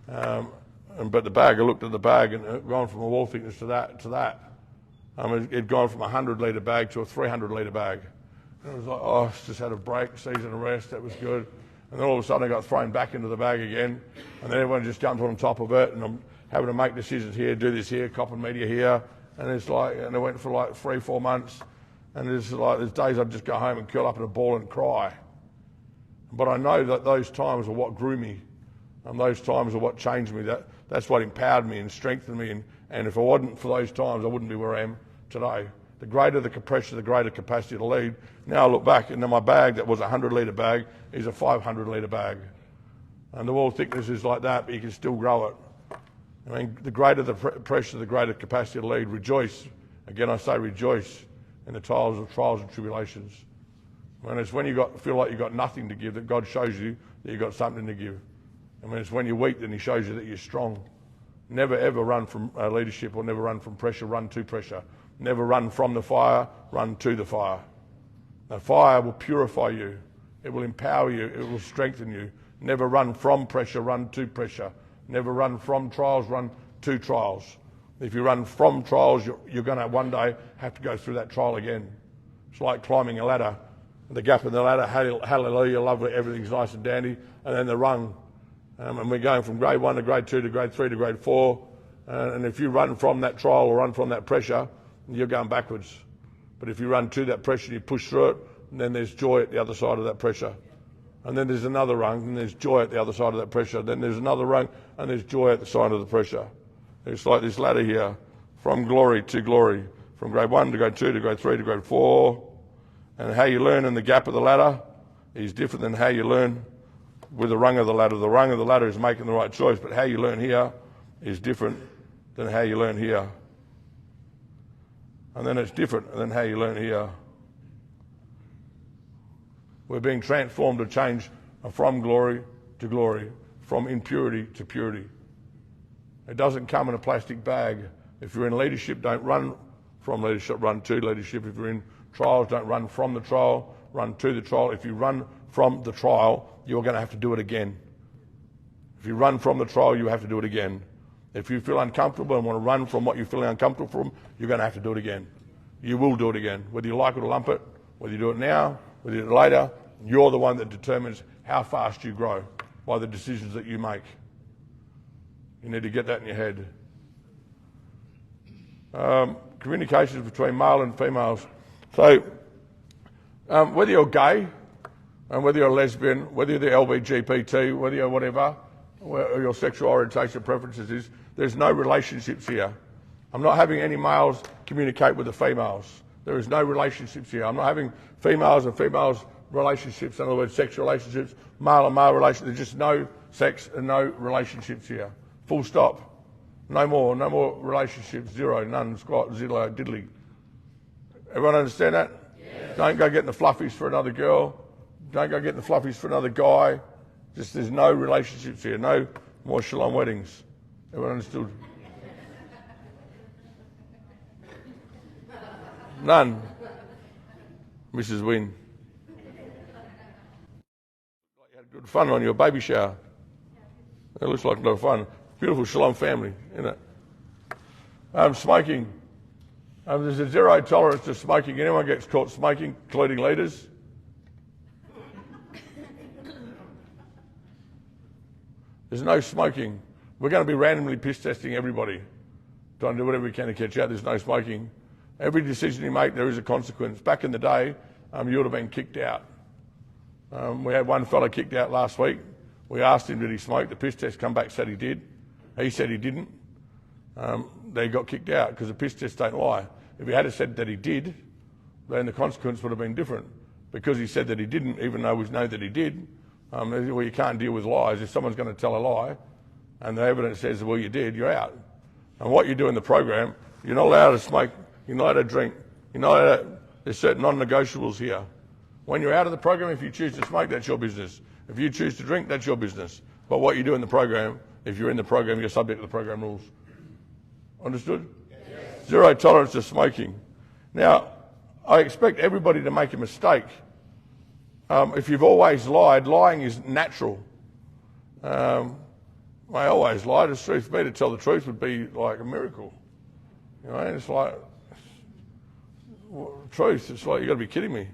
But the bag, I looked at the bag, and it had gone from a wall thickness to that. It had gone from a 100-litre bag to a 300-litre bag. And it was like, oh, just had a break, season of rest, that was good. And then all of a sudden I got thrown back into the bag again, and then everyone just jumped on top of it, and I'm having to make decisions here, do this here, cop and media here, and it's like, and it went for like 3-4 months, and it's like, there's days I'd just go home and curl up in a ball and cry. But I know that those times are what grew me, and those times are what changed me. That's what empowered me and strengthened me, and if it wasn't for those times, I wouldn't be where I am today. The greater the pressure, the greater capacity to lead. Now I look back, and then my bag that was a 100-litre bag is a 500-litre bag. And the wall thickness is like that, but you can still grow it. I mean, the greater the pressure, the greater capacity to lead. Rejoice. Again, I say rejoice in the trials and tribulations. And it's when you feel like you've got nothing to give that God shows you that you've got something to give. I mean, it's when you're weak that He shows you that you're strong. Never ever run from leadership, or never run from pressure, run to pressure. Never run from the fire, run to the fire. The fire will purify you. It will empower you. It will strengthen you. Never run from pressure, run to pressure. Never run from trials, run to trials. If you run from trials, you're going to one day have to go through that trial again. It's like climbing a ladder. The gap in the ladder, hallelujah, lovely, everything's nice and dandy, and then the rung. And we're going from grade 1 to grade 2 to grade 3 to grade 4. And if you run from that trial or run from that pressure, you're going backwards. But if you run to that pressure and you push through it, then there's joy at the other side of that pressure. And then there's another rung, and there's joy at the other side of that pressure. Then there's another rung, and there's joy at the side of the pressure. It's like this ladder here, from glory to glory, from grade 1 to grade 2 to grade 3 to grade 4. And how you learn in the gap of the ladder is different than how you learn with the rung of the ladder. The rung of the ladder is making the right choice, but how you learn here is different than how you learn here. And then it's different than how you learn here. We're being transformed to change from glory to glory, from impurity to purity. It doesn't come in a plastic bag. If you're in leadership, don't run from leadership, run to leadership. If you're in trials, don't run from the trial, run to the trial. If you run from the trial, you're going to have to do it again. If you run from the trial, you have to do it again. If you feel uncomfortable and want to run from what you're feeling uncomfortable from, you're going to have to do it again. you will do it again. Whether you like it or lump it, whether you do it now, whether you do it later, you're the one that determines how fast you grow by the decisions that you make. You need to get that in your head. Communications between male and females. So whether you're gay, and whether you're a lesbian, whether you're the LGBT, whether you're whatever, or your sexual orientation preferences is, there's no relationships here. I'm not having any males communicate with the females. There is no relationships here. I'm not having females and females relationships, in other words, sexual relationships, male and male relationships. There's just no sex and no relationships here. Full stop. No more relationships, zero, none, squat, zero, diddly. Everyone understand that? Yes. Don't go getting the fluffies for another girl. Don't go getting the fluffies for another guy. Just there's no relationships here. No more Shalom weddings. Everyone understood? None. Mrs. Wynne. You had good fun on your baby shower. It looks like a lot of fun. Beautiful Shalom family, isn't it? Smoking. There's a zero tolerance to smoking. Anyone gets caught smoking, including leaders? There's no smoking. We're going to be randomly piss testing everybody, trying to do whatever we can to catch out. There's no smoking. Every decision you make, there is a consequence. Back in the day, you would have been kicked out. We had one fella kicked out last week. We asked him, did he smoke? The piss test come back, said he did. He said he didn't. They got kicked out because the piss tests don't lie. If he had said that he did, then the consequence would have been different. Because he said that he didn't, even though we know that he did, well, you can't deal with lies. If someone's going to tell a lie and the evidence says, well, you did, you're out. And what you do in the program, you're not allowed to smoke, you're not allowed to drink, you're not allowed to, there's certain non-negotiables here. When you're out of the program, if you choose to smoke, that's your business. If you choose to drink, that's your business. But what you do in the program, if you're in the program, you're subject to the program rules. Understood? Yes. Zero tolerance to smoking. Now, I expect everybody to make a mistake. If you've always lied, lying is natural. I always lied. It's truth for me to tell the truth would be like a miracle. You know, it's like, truth, it's like, you've got to be kidding me.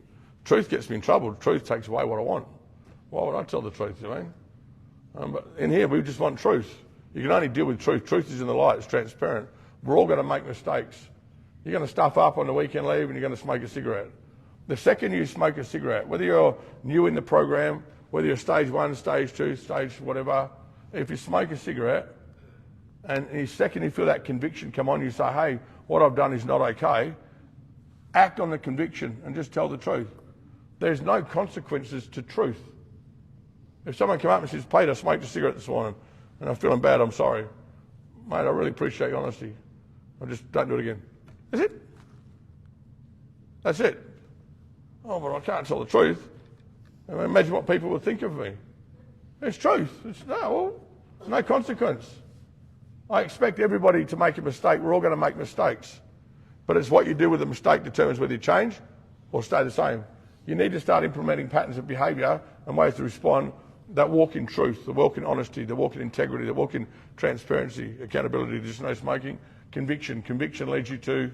Truth gets me in trouble. Truth takes away what I want. Why would I tell the truth, you know? But in here, we just want truth. You can only deal with truth. Truth is in the light. It's transparent. We're all going to make mistakes. You're going to stuff up on the weekend leave and you're going to smoke a cigarette. The second you smoke a cigarette, whether you're new in the program, whether you're stage 1, stage 2, stage whatever, if you smoke a cigarette and the second you feel that conviction come on, you say, hey, what I've done is not okay, act on the conviction and just tell the truth. There's no consequences to truth. If someone come up and says, Peter, I smoked a cigarette this morning and I'm feeling bad, I'm sorry. Mate, I really appreciate your honesty. I just don't do it again. That's it. That's it. Oh, but I can't tell the truth. I mean, imagine what people would think of me. It's truth. It's no consequence. I expect everybody to make a mistake. We're all going to make mistakes. But it's what you do with the mistake determines whether you change or stay the same. You need to start implementing patterns of behaviour and ways to respond that walk in truth, that walk in honesty, that walk in integrity, that walk in transparency, accountability, there's no smoking, conviction. Conviction leads you to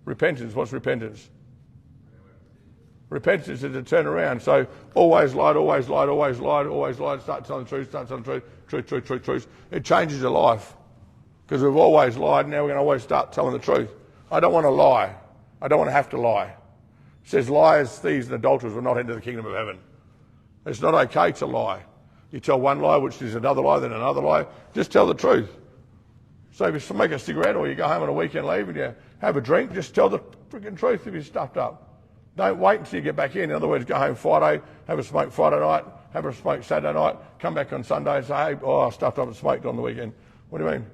repentance. What's repentance? Repentance is to turn around. So always lied, always lied, always lied, always lied, start telling the truth, start telling the truth, truth. It changes your life. Because we've always lied, now we're going to always start telling the truth. I don't want to lie. I don't want to have to lie. It says liars, thieves and adulterers will not enter the kingdom of heaven. It's not okay to lie. You tell one lie, which is another lie, then another lie. Just tell the truth. So if you smoke a cigarette or you go home on a weekend leave and you have a drink, just tell the freaking truth if you're stuffed up. Don't wait until you get back in. In other words, go home Friday, have a smoke Friday night, have a smoke Saturday night, come back on Sunday and say, hey, I stuffed up and smoked on the weekend. What do you mean?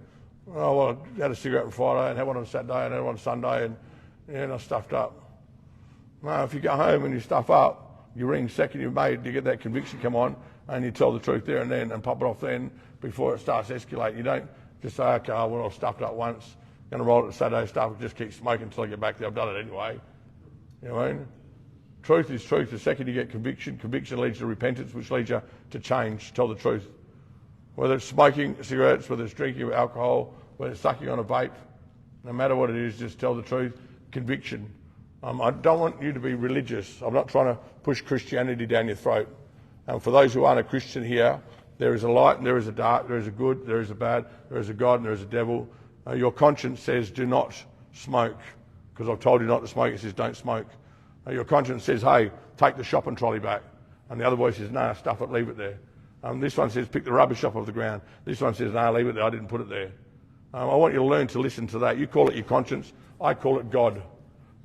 Oh, well, I had a cigarette on Friday and had one on Saturday and had one on Sunday and I stuffed up. No, if you go home and you stuff up, you ring second you made, you get that conviction come on and you tell the truth there and then and pop it off then before it starts to escalate. You don't just say, okay, well, I've stuffed up once, going to roll it to Saturday stuff and just keep smoking until I get back there. I've done it anyway. You know what I mean? Truth is truth. The second you get conviction, conviction leads to repentance, which leads you to change. Tell the truth. Whether it's smoking cigarettes, whether it's drinking alcohol, whether it's sucking on a vape, no matter what it is, just tell the truth. conviction. I don't want you to be religious. I'm not trying to push Christianity down your throat. For those who aren't a Christian here, there is a light and there is a dark, there is a good, there is a bad, there is a God and there is a devil. Your conscience says do not smoke, because I've told you not to smoke. It says don't smoke. Your conscience says, hey, take the shopping trolley back. And the other voice says, no, stuff it, leave it there. This one says, pick the rubbish up off the ground. This one says, no, leave it there, I didn't put it there. I want you to learn to listen to that. You call it your conscience, I call it God.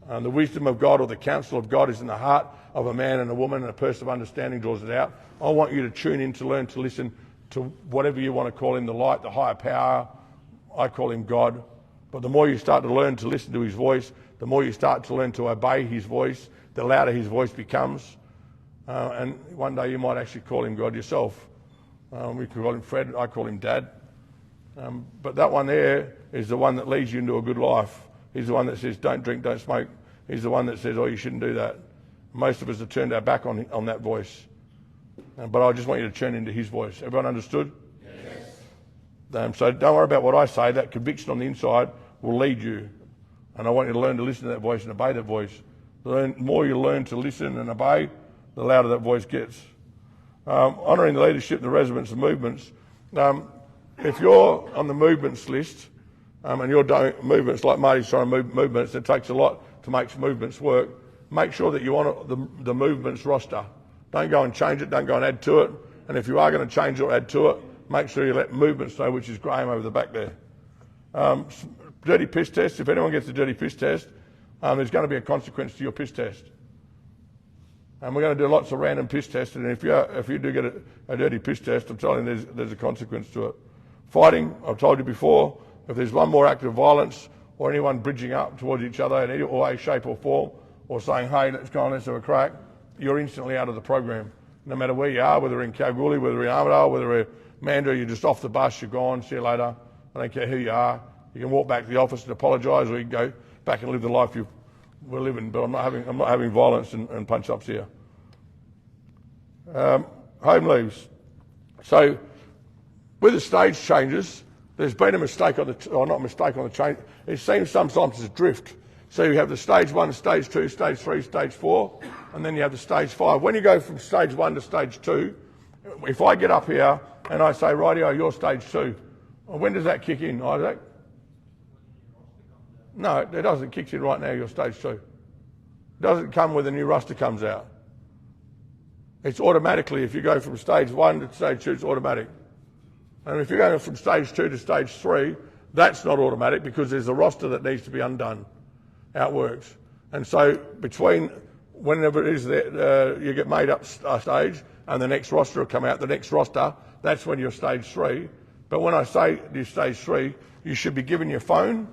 The wisdom of God or the counsel of God is in the heart of a man and a woman, and a person of understanding draws it out. I want you to tune in to learn to listen to whatever you want to call him, the light, the higher power. I call him God. But the more you start to learn to listen to his voice, the more you start to learn to obey his voice, the louder his voice becomes. And one day you might actually call him God yourself. We could call him Fred, I call him Dad. But that one there is the one that leads you into a good life. He's the one that says, don't drink, don't smoke. He's the one that says, oh, you shouldn't do that. Most of us have turned our back on that voice. But I just want you to turn into his voice. Everyone understood? Yes. So don't worry about what I say. That conviction on the inside will lead you. And I want you to learn to listen to that voice and obey that voice. The more you learn to listen and obey, the louder that voice gets. Honouring the leadership, the residents, and movements. If you're on the movements list, and you're doing movements like Marty's trying to move movements, it takes a lot to make movements work. Make sure that you honour the movements roster. Don't go and change it, don't go and add to it. And if you are going to change or add to it, make sure you let movements know, which is Graham over the back there. Dirty piss test, if anyone gets a dirty piss test, there's going to be a consequence to your piss test. And we're going to do lots of random piss tests, and if you do get a dirty piss test, I'm telling you there's a consequence to it. Fighting, I've told you before, if there's one more act of violence or anyone bridging up towards each other in any way, shape or form, or saying, hey, let's go and let's have a crack, you're instantly out of the program. No matter where you are, whether in Calgary, whether in Armidale, whether in Mandurah, you're just off the bus, you're gone, see you later. I don't care who you are. You can walk back to the office and apologise, or you can go back and live the life you were living. But I'm not having violence and punch-ups here. Home leaves. So with the stage changes, there's been a mistake on the change. It seems sometimes it's a drift. So you have the stage 1, stage 2, stage 3, stage 4, and then you have the stage 5. When you go from stage 1 to stage 2, if I get up here and I say, rightio, you're stage 2, when does that kick in, Isaac? No, it doesn't. It kicks in right now, you're stage 2. It doesn't come when the new roster comes out. It's automatically, if you go from stage 1 to stage 2, it's automatic. And if you're going from stage 2 to stage 3, that's not automatic, because there's a roster that needs to be undone. How it works. And so between whenever it is that you get made up stage and the next roster will come out, the next roster, that's when you're stage 3. But when I say you're stage 3, you should be given your phone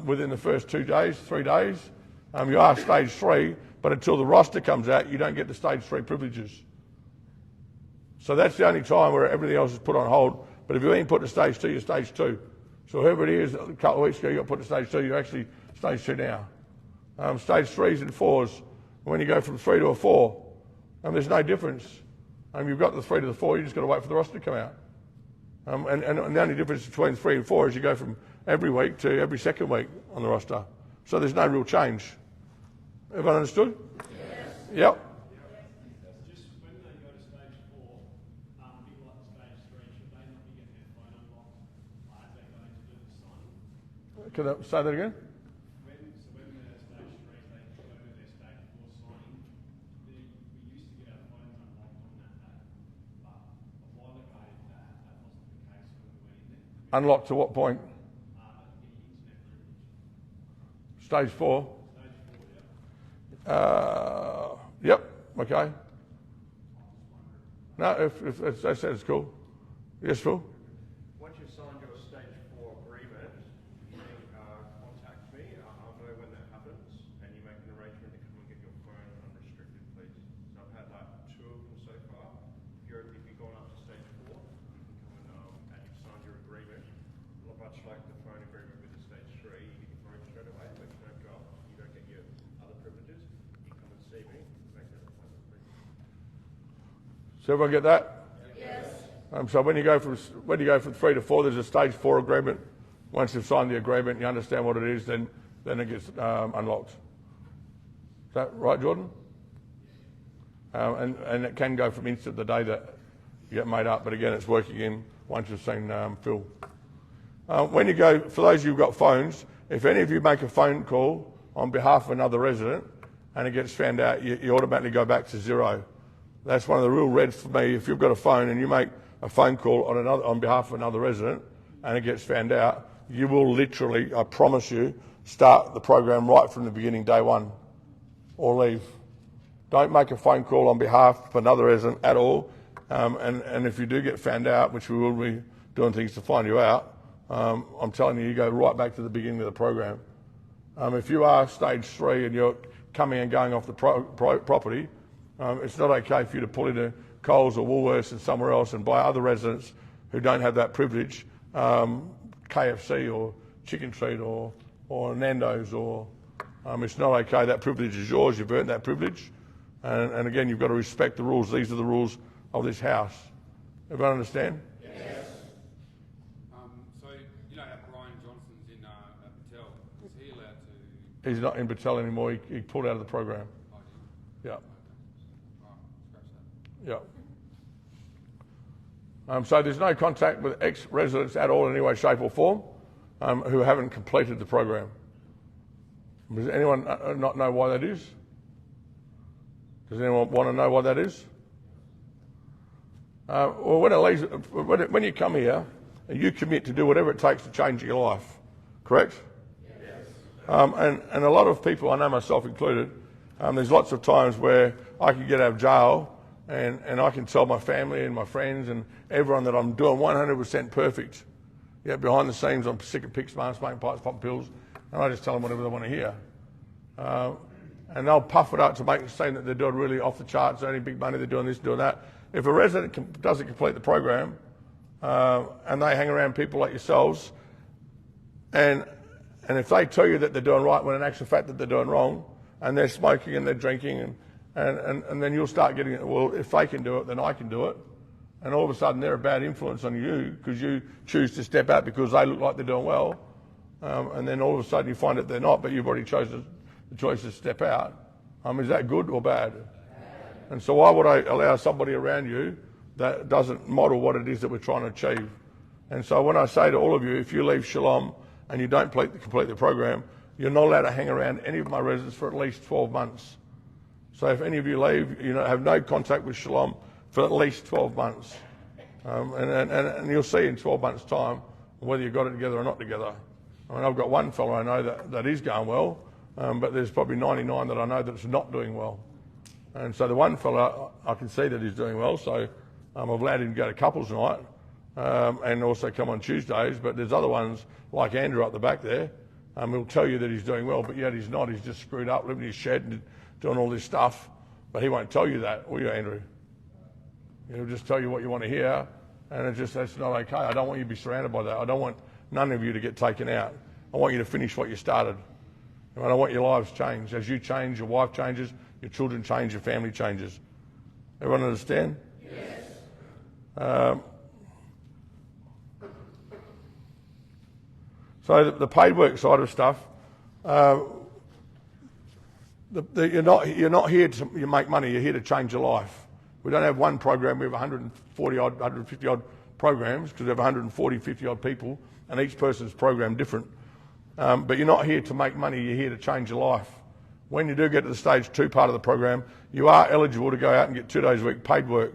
within the first 3 days. You are stage 3, but until the roster comes out, you don't get the stage 3 privileges. So that's the only time where everything else is put on hold. But if you've been put to stage 2, you're stage 2. So whoever it is, a couple of weeks ago you got put to stage 2, you're actually stage 2 now. Stage 3s and 4s, when you go from 3 to a 4, there's no difference. You've got the 3 to the 4, you just got to wait for the roster to come out. And the only difference between 3 and 4 is you go from every week to every second week on the roster. So there's no real change. Everyone understood? Yes. Yep. Just when they go to stage 4, people like stage 3, should they not be getting their phone unlocked as they go to do the signing? Can I say that again? When the stage 3s, they go to their stage 4 signing, we used to get our phones unlocked on that day. But a while ago, that wasn't the case when we went in there. Unlocked to what point? Internet privilege. Stage 4? Stage 4, yeah. Yep, okay. No, if they said it's cool. Yes, Phil? Once you've signed your stage 4 agreement, you contact me. I'll know when that happens, and you make an arrangement to come and get your phone unrestricted, please. So I've had like 2 of them so far. If you've gone up to stage 4, you can come and you've signed your agreement. Much like the phone agreement with the stage 3, you get your phone straight away, but you don't go up, you don't get your other privileges. You come and see me, make that appointment, please. So everyone get that? Yes. So when you go from 3 to 4, there's a stage 4 agreement. Once you've signed the agreement, you understand what it is, then then it gets unlocked. Is that right, Jordan? And it can go from instant the day that you get made up, but again, it's working in once you've seen Phil. When you go, for those of you who've got phones, if any of you make a phone call on behalf of another resident and it gets found out, you automatically go back to 0. That's one of the real reds for me. If you've got a phone and you make a phone call on behalf of another resident and it gets found out, you will literally, I promise you, start the program right from the beginning, day one, or leave. Don't make a phone call on behalf of another resident at all. And if you do get found out, which we will be doing things to find you out, I'm telling you, you go right back to the beginning of the program. If you are stage 3 and you're coming and going off the property, it's not okay for you to pull into Coles or Woolworths and somewhere else and buy other residents who don't have that privilege, KFC or Chicken Treat or Nando's or it's not okay. That privilege is yours. You've earned that privilege. And again, you've got to respect the rules. These are the rules of this house. Everyone understand? Yes. So you know how Brian Johnson's in Patel. Was he allowed to? He's not in Patel anymore. He pulled out of the program. Oh, did he? Yeah. Okay. All right, scratch that. Yeah. So there's no contact with ex-residents at all in any way, shape or form who haven't completed the program. Does anyone not know why that is? Does anyone want to know why that is? Well, when you come here, you commit to do whatever it takes to change your life, correct? Yes. And a lot of people, I know myself included, there's lots of times where I can get out of jail and I can tell my family and my friends and everyone that I'm doing 100% perfect. Yet behind the scenes, I'm sick of pick smarts, smoking pipes, popping pills, and I just tell them whatever they want to hear. And they'll puff it up to make it seem that they're doing really off the charts, earning big money, they're doing this, doing that. If a resident doesn't complete the program and they hang around people like yourselves, and if they tell you that they're doing right when in actual fact that they're doing wrong, and they're smoking and they're drinking, and then you'll start getting it, well, if they can do it, then I can do it. And all of a sudden they're a bad influence on you because you choose to step out because they look like they're doing well. And then all of a sudden you find that they're not, but you've already chosen the choice to step out. Is that good or bad? And so why would I allow somebody around you that doesn't model what it is that we're trying to achieve? And so when I say to all of you, if you leave Shalom and you don't complete the program, you're not allowed to hang around any of my residents for at least 12 months. So if any of you leave, you have no contact with Shalom for at least 12 months. And you'll see in 12 months' time whether you've got it together or not together. I've got one fellow I know that is going well, but there's probably 99 that I know that's not doing well. And so the one fellow, I can see that he's doing well, so I've allowed him to go to couples night and also come on Tuesdays, but there's other ones like Andrew up the back there, who'll tell you that he's doing well, but yet he's not. He's just screwed up, living in his shed and doing all this stuff, but he won't tell you that, will you, Andrew? He'll just tell you what you want to hear, and that's not okay. I don't want you to be surrounded by that. I don't want none of you to get taken out. I want you to finish what you started. And I want your lives changed. As you change, your wife changes, your children change, your family changes. Everyone understand? Yes. So the paid work side of stuff, you're not here to make money. You're here to change your life. We don't have one program. We have 140 odd, 150 odd programs because we have 140, 50 odd people, and each person's program different. But you're not here to make money. You're here to change your life. When you do get to the stage 2 part of the program, you are eligible to go out and get 2 days a week paid work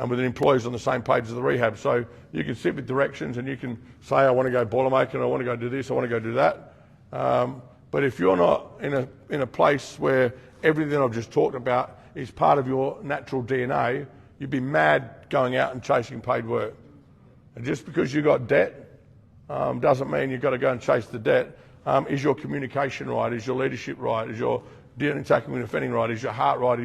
with employees on the same page as the rehab. So you can sit with directions and you can say, I want to go boiler making, I want to go do this, I want to go do that. But if you're not in a place where everything I've just talked about is part of your natural DNA, you'd be mad going out and chasing paid work. And just because you got debt doesn't mean you've got to go and chase the debt. Is your communication right? Is your leadership right? Is your dealing, tackling and offending right? Is your heart right?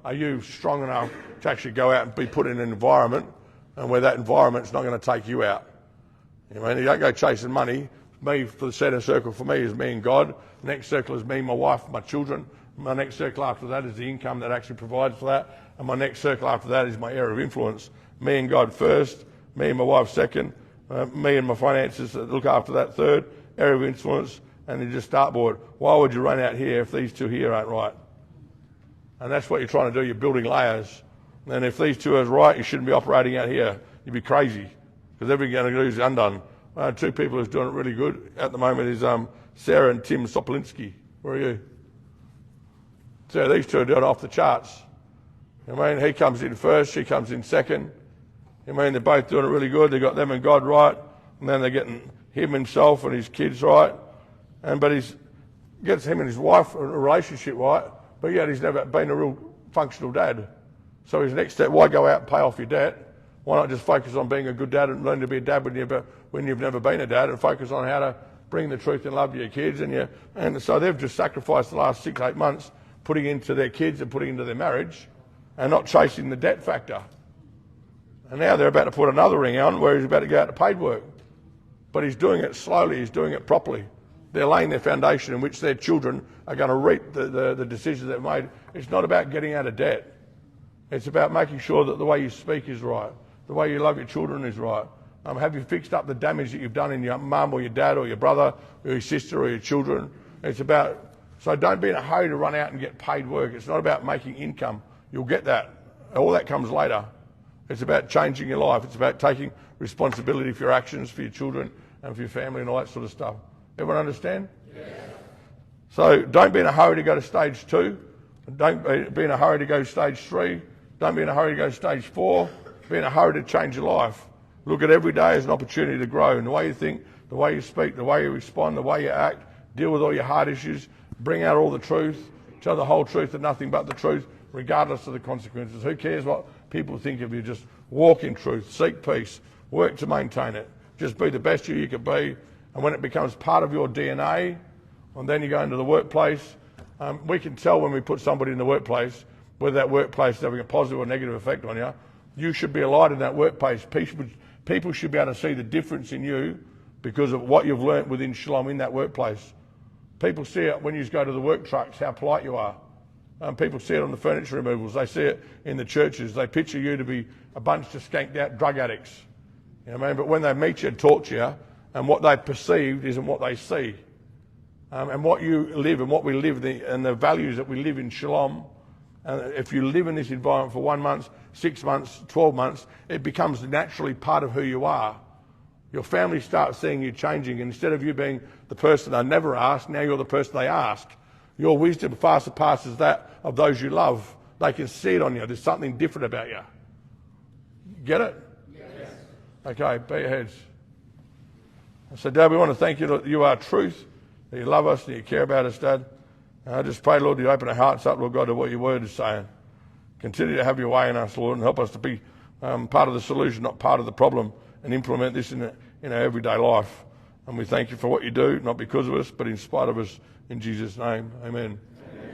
Are you strong enough to actually go out and be put in an environment and where that environment's not going to take you out? You don't go chasing money. Me, for the center circle for me is me and God. The next circle is me, my wife, my children. My next circle after that is the income that actually provides for that. And my next circle after that is my area of influence. Me and God first, me and my wife second, me and my finances that look after that third, area of influence, and you just start board. Why would you run out here if these two here aren't right? And that's what you're trying to do. You're building layers. And if these two are right, you shouldn't be operating out here. You'd be crazy, because everything you're going to do is undone. Two people who's doing it really good at the moment is Sarah and Tim Sopolinski. Where are you? So these two are doing it off the charts. I mean, he comes in first, she comes in second. I mean, they're both doing it really good. They've got them and God right, and then they're getting him himself and his kids right. But he gets him and his wife a relationship right, but yet he's never been a real functional dad. So his next step, why go out and pay off your debt? Why not just focus on being a good dad and learn to be a dad when you've never been a dad, and focus on how to bring the truth and love to your kids? And so they've just sacrificed the last 6-8 months putting into their kids and putting into their marriage and not chasing the debt factor. And now they're about to put another ring on where he's about to go out to paid work. But he's doing it slowly, he's doing it properly. They're laying their foundation in which their children are going to reap the decisions they've made. It's not about getting out of debt. It's about making sure that the way you speak is right, the way you love your children is right. Have you fixed up the damage that you've done in your mum or your dad or your brother or your sister or your children? It's about, so don't be in a hurry to run out and get paid work. It's not about making income. You'll get that. All that comes later. It's about changing your life. It's about taking responsibility for your actions, for your children and for your family and all that sort of stuff. Everyone understand? Yes. So don't be in a hurry to go to stage 2. Don't be in a hurry to go to stage 3. Don't be in a hurry to go to stage 4. Be in a hurry to change your life. Look at every day as an opportunity to grow in the way you think, the way you speak, the way you respond, the way you act. Deal with all your hard issues. Bring out all the truth. Tell the whole truth and nothing but the truth, regardless of the consequences. Who cares what people think of you? Just walk in truth. Seek peace. Work to maintain it. Just be the best you can be. And when it becomes part of your DNA, and then you go into the workplace, we can tell when we put somebody in the workplace whether that workplace is having a positive or negative effect on you. You should be a light in that workplace. People should be able to see the difference in you because of what you've learnt within Shalom in that workplace. People see it when you go to the work trucks, how polite you are. People see it on the furniture removals. They see it in the churches. They picture you to be a bunch of skanked out drug addicts. You know what I mean? But when they meet you and talk to you, and what they perceived isn't what they see. And what you live and what we live, and the values that we live in Shalom, if you live in this environment for 1 month, 6 months, 12 months, it becomes naturally part of who you are. Your family starts seeing you changing, and instead of you being the person they never asked, now you're the person they ask. Your wisdom far surpasses that of those you love. They can see it on you. There's something different about you. Get it? Yes. Okay, bow your heads. So, Dad, we want to thank you that you are truth, that you love us, that you care about us, Dad. And I just pray, Lord, you open our hearts up, Lord God, to what your word is saying. Continue to have your way in us, Lord, and help us to be part of the solution, not part of the problem, and implement this in our everyday life. And we thank you for what you do, not because of us, but in spite of us, in Jesus' name. Amen. Amen.